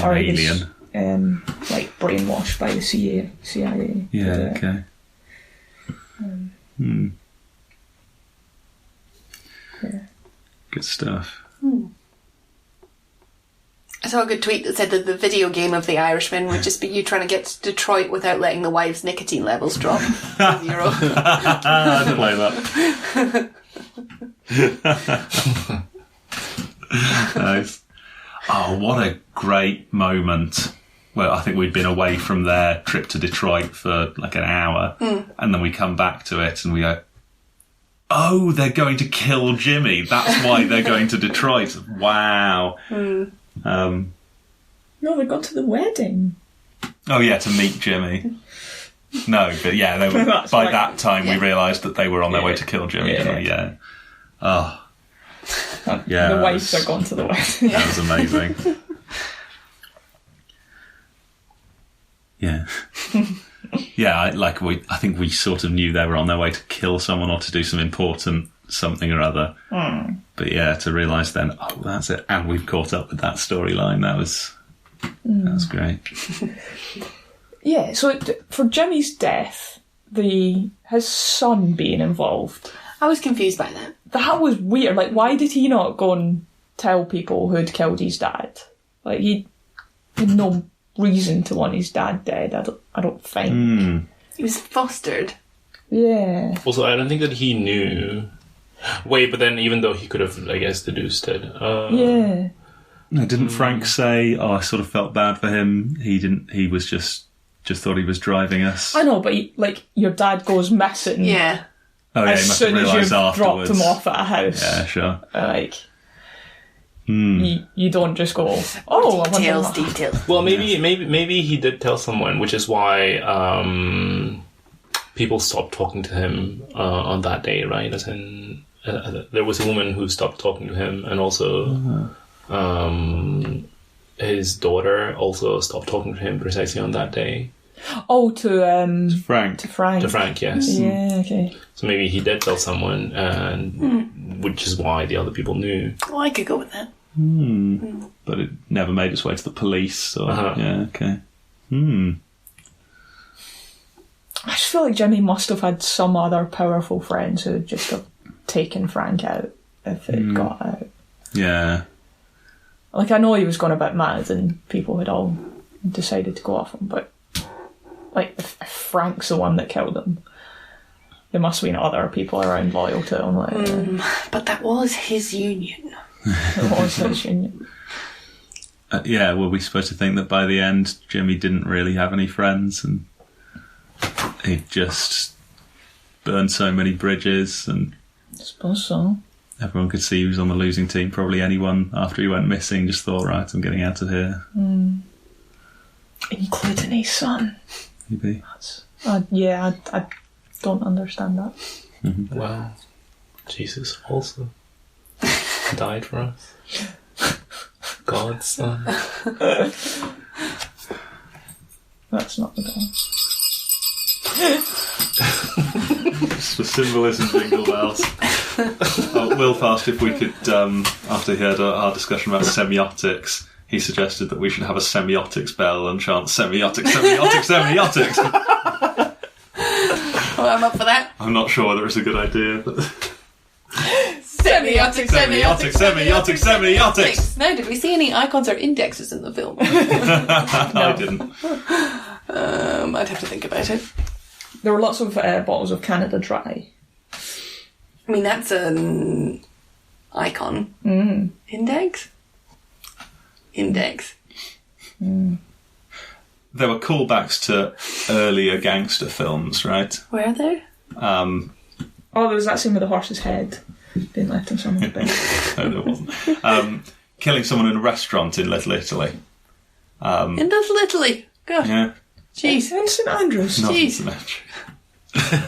Or Alien. Like brainwashed by the CIA. Yeah, okay. Yeah. Good stuff. I saw a good tweet that said that the video game of The Irishman would just be you trying to get to Detroit without letting the wives' nicotine levels drop to 0. I'd play that. Nice. Oh, what a great moment. Well, I think we'd been away from their trip to Detroit for like an hour, and then we come back to it and we go, oh, they're going to kill Jimmy. That's why they're going to Detroit. Wow. No, they got to the wedding. Oh, yeah, to meet Jimmy. No, but yeah, they were, by that time we realised that they were on their way to kill Jimmy. Yeah. Oh. Yeah. The wives are gone to the wedding. That was amazing. Yeah. Yeah, I think we sort of knew they were on their way to kill someone or to do some important something or other. But yeah, to realise then, oh, that's it, and we've caught up with that storyline. That was great. Yeah, so for Jimmy's death, his son being involved, I was confused by that. That was weird. Like, why did he not go and tell people who'd killed his dad? Like, he had no reason to want his dad dead, I don't think. He was fostered. Yeah. Also, I don't think that he knew. Wait, but then even though he could have, I guess, deduced it. Yeah. No, didn't Frank say, oh, I sort of felt bad for him? He didn't. He was just thought he was driving us. I know, but your dad goes missing. Yeah. Oh, yeah, as soon as you've dropped him off at a house. Yeah, sure. You don't just go, oh, Details. Well, maybe he did tell someone, which is why people stopped talking to him on that day, right? As in, there was a woman who stopped talking to him, and also his daughter also stopped talking to him precisely on that day. Oh, to Frank. To Frank. To Frank, yes. Yeah, okay. So maybe he did tell someone, and which is why the other people knew. Oh, I could go with that. But it never made its way to the police. So yeah, okay. I just feel like Jimmy must have had some other powerful friends who would just have taken Frank out if it got out. Yeah. Like, I know he was going a bit mad and people had all decided to go off him, but like, if Frank's the one that killed him, there must have been other people around loyal to him. But that was his union. It was his union. Yeah, were we supposed to think that by the end Jimmy didn't really have any friends and he just burned so many bridges, and I suppose so. Everyone could see he was on the losing team. Probably anyone after he went missing just thought, right, I'm getting out of here. Including his son. Maybe. I don't understand that. Wow. Jesus also died for us. God's son. That's not the God. Just for symbolism, jingle bells. Will Fast, if we could, after he heard our discussion about semiotics, he suggested that we should have a semiotics bell and chant semiotics, semiotics, semiotics. Well, I'm up for that. I'm not sure whether it's a good idea, but... Semiotics, semiotics, semiotics, semiotics. Now, did we see any icons or indexes in the film? No, I didn't. I'd have to think about it. There were lots of bottles of Canada Dry. I mean, that's an icon. Index? Index. There were callbacks to earlier gangster films, right? Were there? Oh, there was that scene with the horse's head being left on someone's bed. No, there wasn't. Killing someone in a restaurant in Little Italy. In Little Italy? God. Yeah. Jeez. In St Andrews. Not Jeez. so much.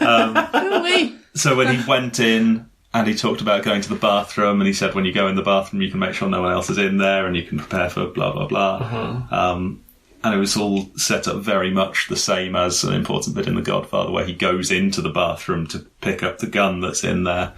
No way. So when he went in and he talked about going to the bathroom, and he said when you go in the bathroom you can make sure no one else is in there and you can prepare for blah blah blah. And it was all set up very much the same as an important bit in The Godfather, where he goes into the bathroom to pick up the gun that's in there.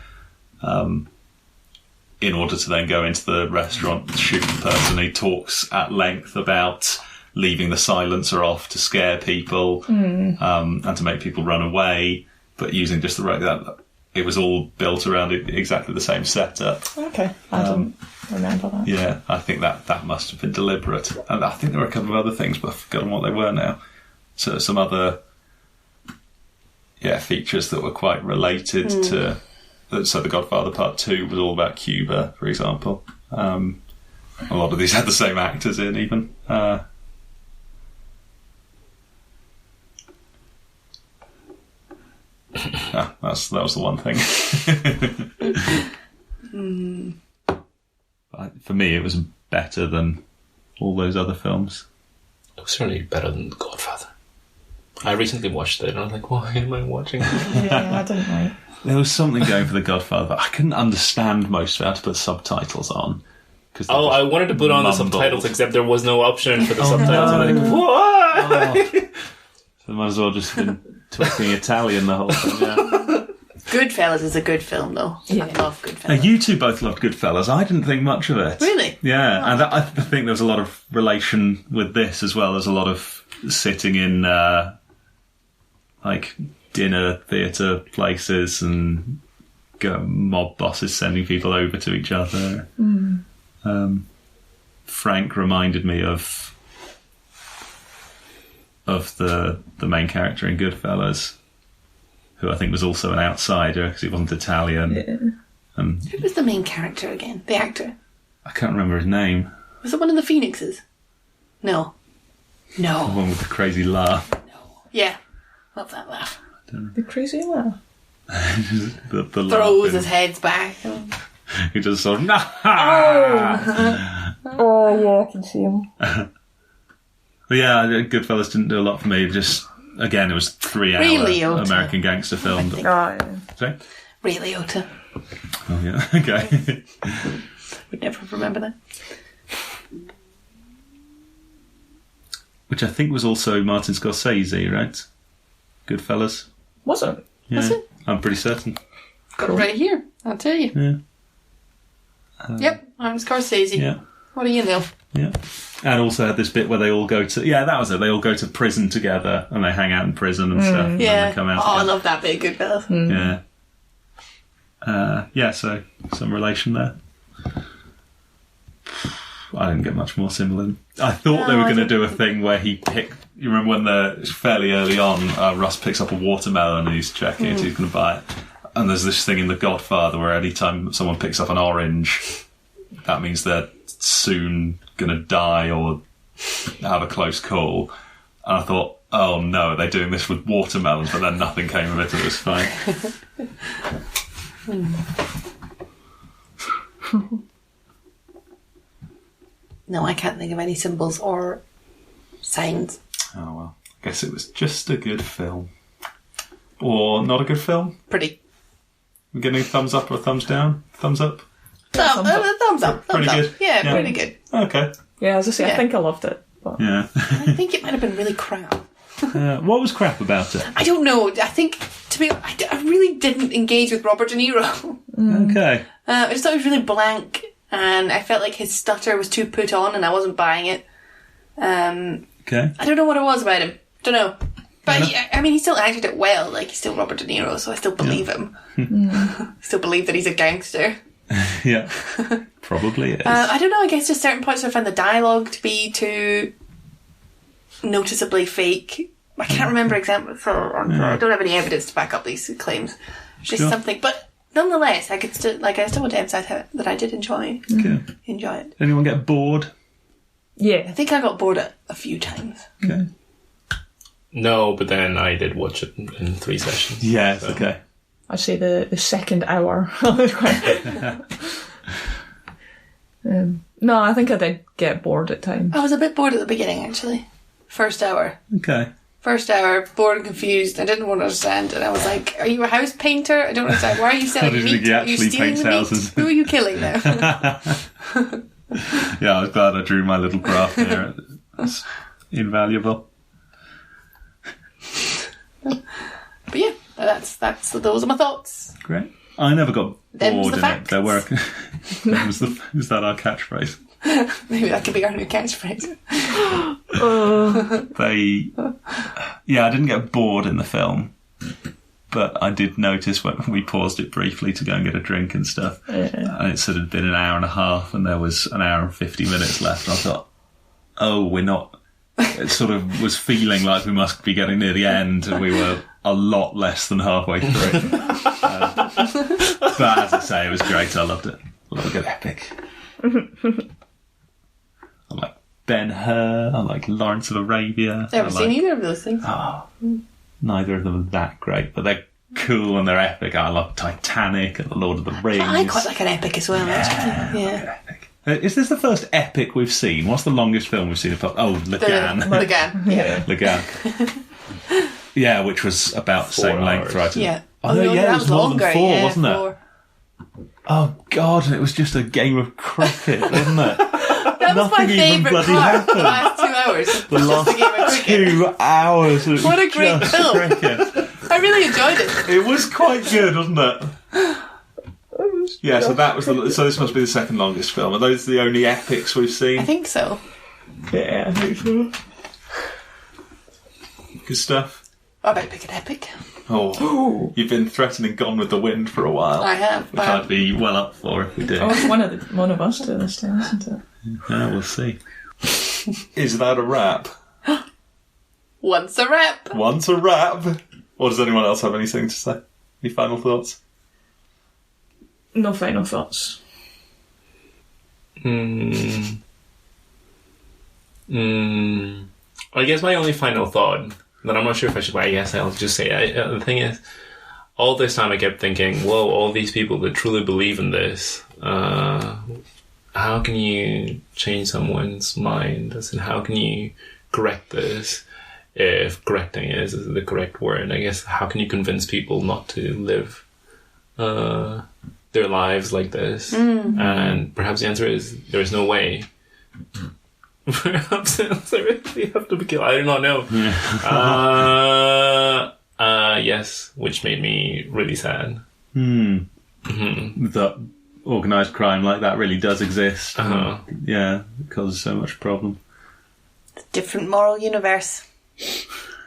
in order to then go into the restaurant to shoot the person. He talks at length about leaving the silencer off to scare people and to make people run away, but using just the right... It was all built around exactly the same setup. Okay, I don't remember that. Yeah, I think that must have been deliberate. And I think there were a couple of other things, but I've forgotten what they were now. So some other features that were quite related to... So The Godfather Part 2 was all about Cuba, for example. A lot of these had the same actors in, even. That was the one thing. For me, it was better than all those other films. It was certainly better than The Godfather. I recently watched it, and I was like, why am I watching it? Yeah, I didn't know. There was something going for The Godfather, but I couldn't understand most of it. I had to put subtitles on. I wanted to put on the subtitles, except there was no option for the subtitles. No. I'm like, what? So I might as well just been talking Italian the whole time, yeah. Goodfellas is a good film, though. Yeah. I love Goodfellas. Now, you two both loved Goodfellas. I didn't think much of it. Really? Yeah, and I think there was a lot of relation with this, as well as a lot of sitting in, dinner theatre places and mob bosses sending people over to each other. Frank reminded me of the main character in Goodfellas, who I think was also an outsider because he wasn't Italian. Yeah. Who was the main character again? The actor? I can't remember his name. Was it one of the Phoenixes? No. The one with the crazy laugh. Yeah. Love that laugh. The crazy laugh. the Throws his heads back. He just sort of, nah! Oh, yeah, I can see him. But yeah, Goodfellas didn't do a lot for me. Just, again, it was 3-hour Ray Liotta. American gangster film. Oh, yeah. Sorry? Ray Liotta. Oh, yeah, okay. Would never remember that. Which I think was also Martin Scorsese, right? Goodfellas. Was it? Yeah, Was it? I'm pretty certain. Got it right here. I'll tell you. Yeah. Yep, I'm Scorsese. Yeah. What do you know? Yeah. And also had this bit where they all go to... Yeah, that was it. They all go to prison together and they hang out in prison and stuff. And Yeah. then they come out I together. love that bit of Goodfellas. Yeah. So some relation there. I didn't get much more similar. I thought they were going to do a thing where he picked... You remember when fairly early on, Russ picks up a watermelon and he's checking if he's going to buy it. And there's this thing in The Godfather where any time someone picks up an orange, that means they're soon going to die or have a close call. And I thought, oh no, are they doing this with watermelons? But then nothing came of it. It was fine. No, I can't think of any symbols or signs. Oh well, I guess it was just a good film. Or not a good film? Pretty. We're getting a thumbs up or a thumbs down? Thumbs up? Thumbs up. Pretty good. Yeah, Yeah. pretty good. Okay. Yeah, as I say, Yeah. I think I loved it. But Yeah. I think it might have been really crap. What was crap about it? I don't know. I think, I really didn't engage with Robert De Niro. Okay. I just thought it was really blank, and I felt like his stutter was too put on, and I wasn't buying it. Okay. I don't know what it was about him. Don't know. But he still acted it well. Like, he's still Robert De Niro, so I still believe him. Still believe that he's a gangster. Yeah. Probably is. I don't know. I guess just certain parts I found the dialogue to be too noticeably fake. I can't remember examples. I don't have any evidence to back up these claims. Just something, but nonetheless, I still want to emphasize that I did enjoy it. Anyone get bored? I yeah. think I got bored a few times. Okay. No, but then I did watch it in 3 sessions. Yeah, it's okay. I'd say the second hour. No, I think I did get bored at times. I was a bit bored at the beginning, actually. First hour, bored and confused. I didn't want to understand, and I was like, "Are you a house painter? I don't understand. Why are you selling How does meat? he Are you actually stealing paint the meat? houses?" Who are you killing now?" Yeah, I was glad I drew my little graph there. It's invaluable. But yeah, those are my thoughts. Great. I never got Them's bored the in facts. it. There were Is that our catchphrase? Maybe that could be our new catchphrase. I didn't get bored in the film, but I did notice when we paused it briefly to go and get a drink and stuff, and it sort of been an hour and a half, and there was an hour and 50 minutes left, and I thought, oh, we're not... It sort of was feeling like we must be getting near the end, and we were a lot less than halfway through. But as I say, it was great. I loved it. Love a good epic. I like Ben-Hur. I like Lawrence of Arabia. I haven't seen either of those things. Neither of them are that great, but they're cool and they're epic. I love Titanic and The Lord of the Rings. I quite like an epic as well, actually. Yeah. Is this the first epic we've seen? What's the longest film we've seen? Lagan. Lagan, yeah. Lagan. Yeah, which was about the same length, right? Yeah. Oh, no, that it was more longer, than 4, wasn't it? 4. Oh, God, and it was just a game of cricket, wasn't it? That was my Nothing even favourite bloody part. happened. The last 2 hours. The last game of cricket. 2 hours. It was What a great just film. cricket. I really enjoyed it. It was quite good, wasn't it? Yeah, so that was so this must be the second longest film. Are those the only epics we've seen? I think so. Yeah, I think so. Good stuff. I better pick an epic. Oh, you've been threatening Gone with the Wind for a while. I have. Which I'd be well up for if we do. Oh, it's one of us to this time, isn't it? Yeah, we'll see. Is that a wrap? Once a wrap. Once a wrap. Or does anyone else have anything to say? Any final thoughts? No final thoughts. I guess my only final thought, that I'm not sure if I should, but I guess I'll just say, the thing is, all this time I kept thinking, whoa, all these people that truly believe in this, how can you change someone's mind? As in, how can you correct this, if correcting is the correct word? I guess, how can you convince people not to live their lives like this? And perhaps the answer is, there is no way. Perhaps the answer is, you have to be killed. I do not know. Yes, which made me really sad. That organised crime like that really does exist. Yeah, it causes so much problem. Different moral universe.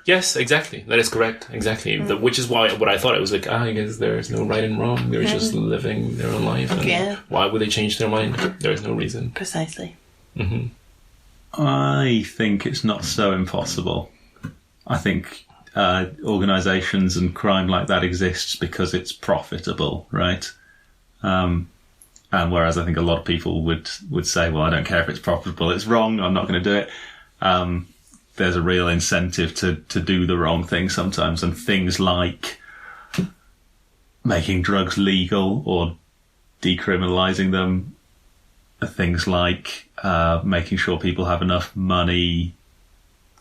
Yes, exactly. That is correct. Exactly. Which is why what I thought, it was like, I guess there's no right and wrong. They're just living their own life. And why would they change their mind? There is no reason. Precisely. I think it's not so impossible. I think organisations and crime like that exists because it's profitable, right? And whereas I think a lot of people would say, well, I don't care if it's profitable, it's wrong, I'm not going to do it. There's a real incentive to do the wrong thing sometimes, and things like making drugs legal or decriminalising them, things like making sure people have enough money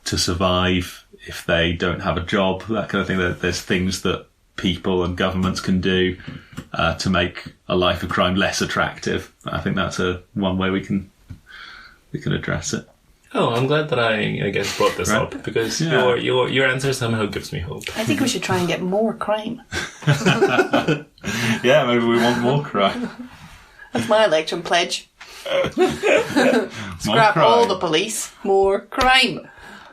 to survive if they don't have a job, that kind of thing. There's things that people and governments can do to make a life of crime less attractive. I think that's one way we can address it. Oh, I'm glad that I guess brought this up, because your answer somehow gives me hope. I think we should try and get more crime. Yeah, maybe we want more crime. That's my election pledge. Scrap all the police, more crime.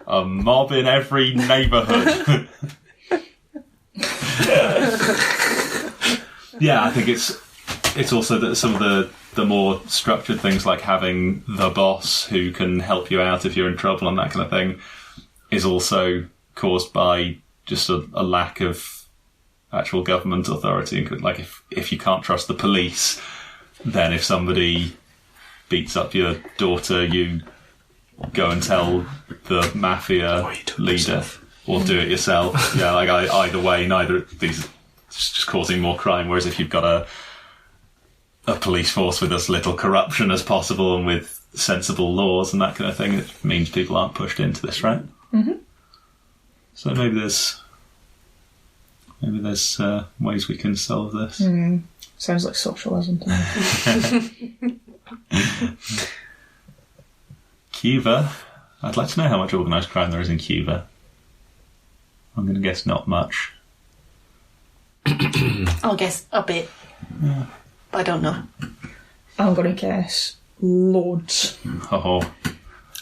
A mob in every neighbourhood. Yeah, I think it's also that some of the more structured things, like having the boss who can help you out if you're in trouble and that kind of thing, is also caused by just a lack of actual government authority. Like if you can't trust the police, then if somebody beats up your daughter, you go and tell the mafia leader, or do it yourself. Yeah, like either way, neither of these, it's just causing more crime. Whereas if you've got a police force with as little corruption as possible and with sensible laws and that kind of thing, it means people aren't pushed into this, right? So maybe there's ways we can solve this. Sounds like socialism to me. Cuba. I'd like to know how much organised crime there is in Cuba. I'm going to guess not much. I'll guess a bit. But I don't know. I'm going to guess loads. Oh,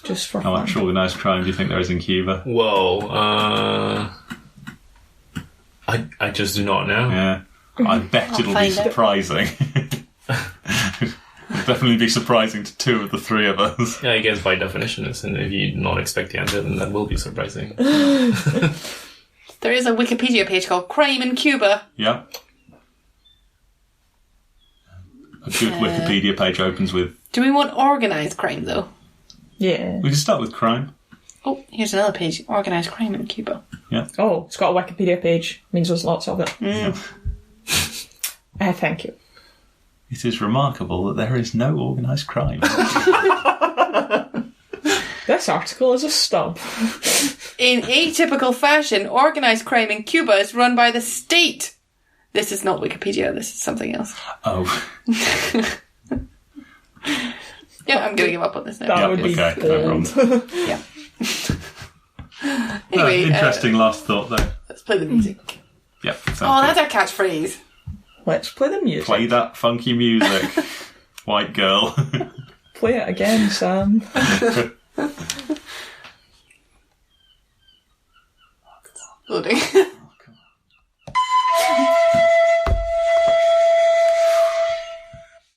Just for how fun. much organised crime do you think there is in Cuba? Whoa. I just do not know. Yeah. I bet I'll it'll be find out. surprising. It'll definitely be surprising to 2 of the 3 of us. Yeah, I guess by definition, it's, and if you not expect the answer, then that will be surprising. There is a Wikipedia page called Crime in Cuba. Yeah. A good Wikipedia page opens with... Do we want organised crime, though? Yeah. We can start with crime. Oh, here's another page. Organised crime in Cuba. Yeah. Oh, it's got a Wikipedia page. Means there's lots of it. Thank you. It is remarkable that there is no organised crime. This article is a stub. In atypical fashion, organised crime in Cuba is run by the state. This is not Wikipedia, this is something else. Oh. Yeah, I'm going to give up on this now. That would be okay, no bold. problem. Yeah. Anyway, Interesting last thought there. let's play the music. Yep. sounds Oh, good. that's our catchphrase. Let's play the music. Play that funky music, white girl. Play it again, Sam. Loading.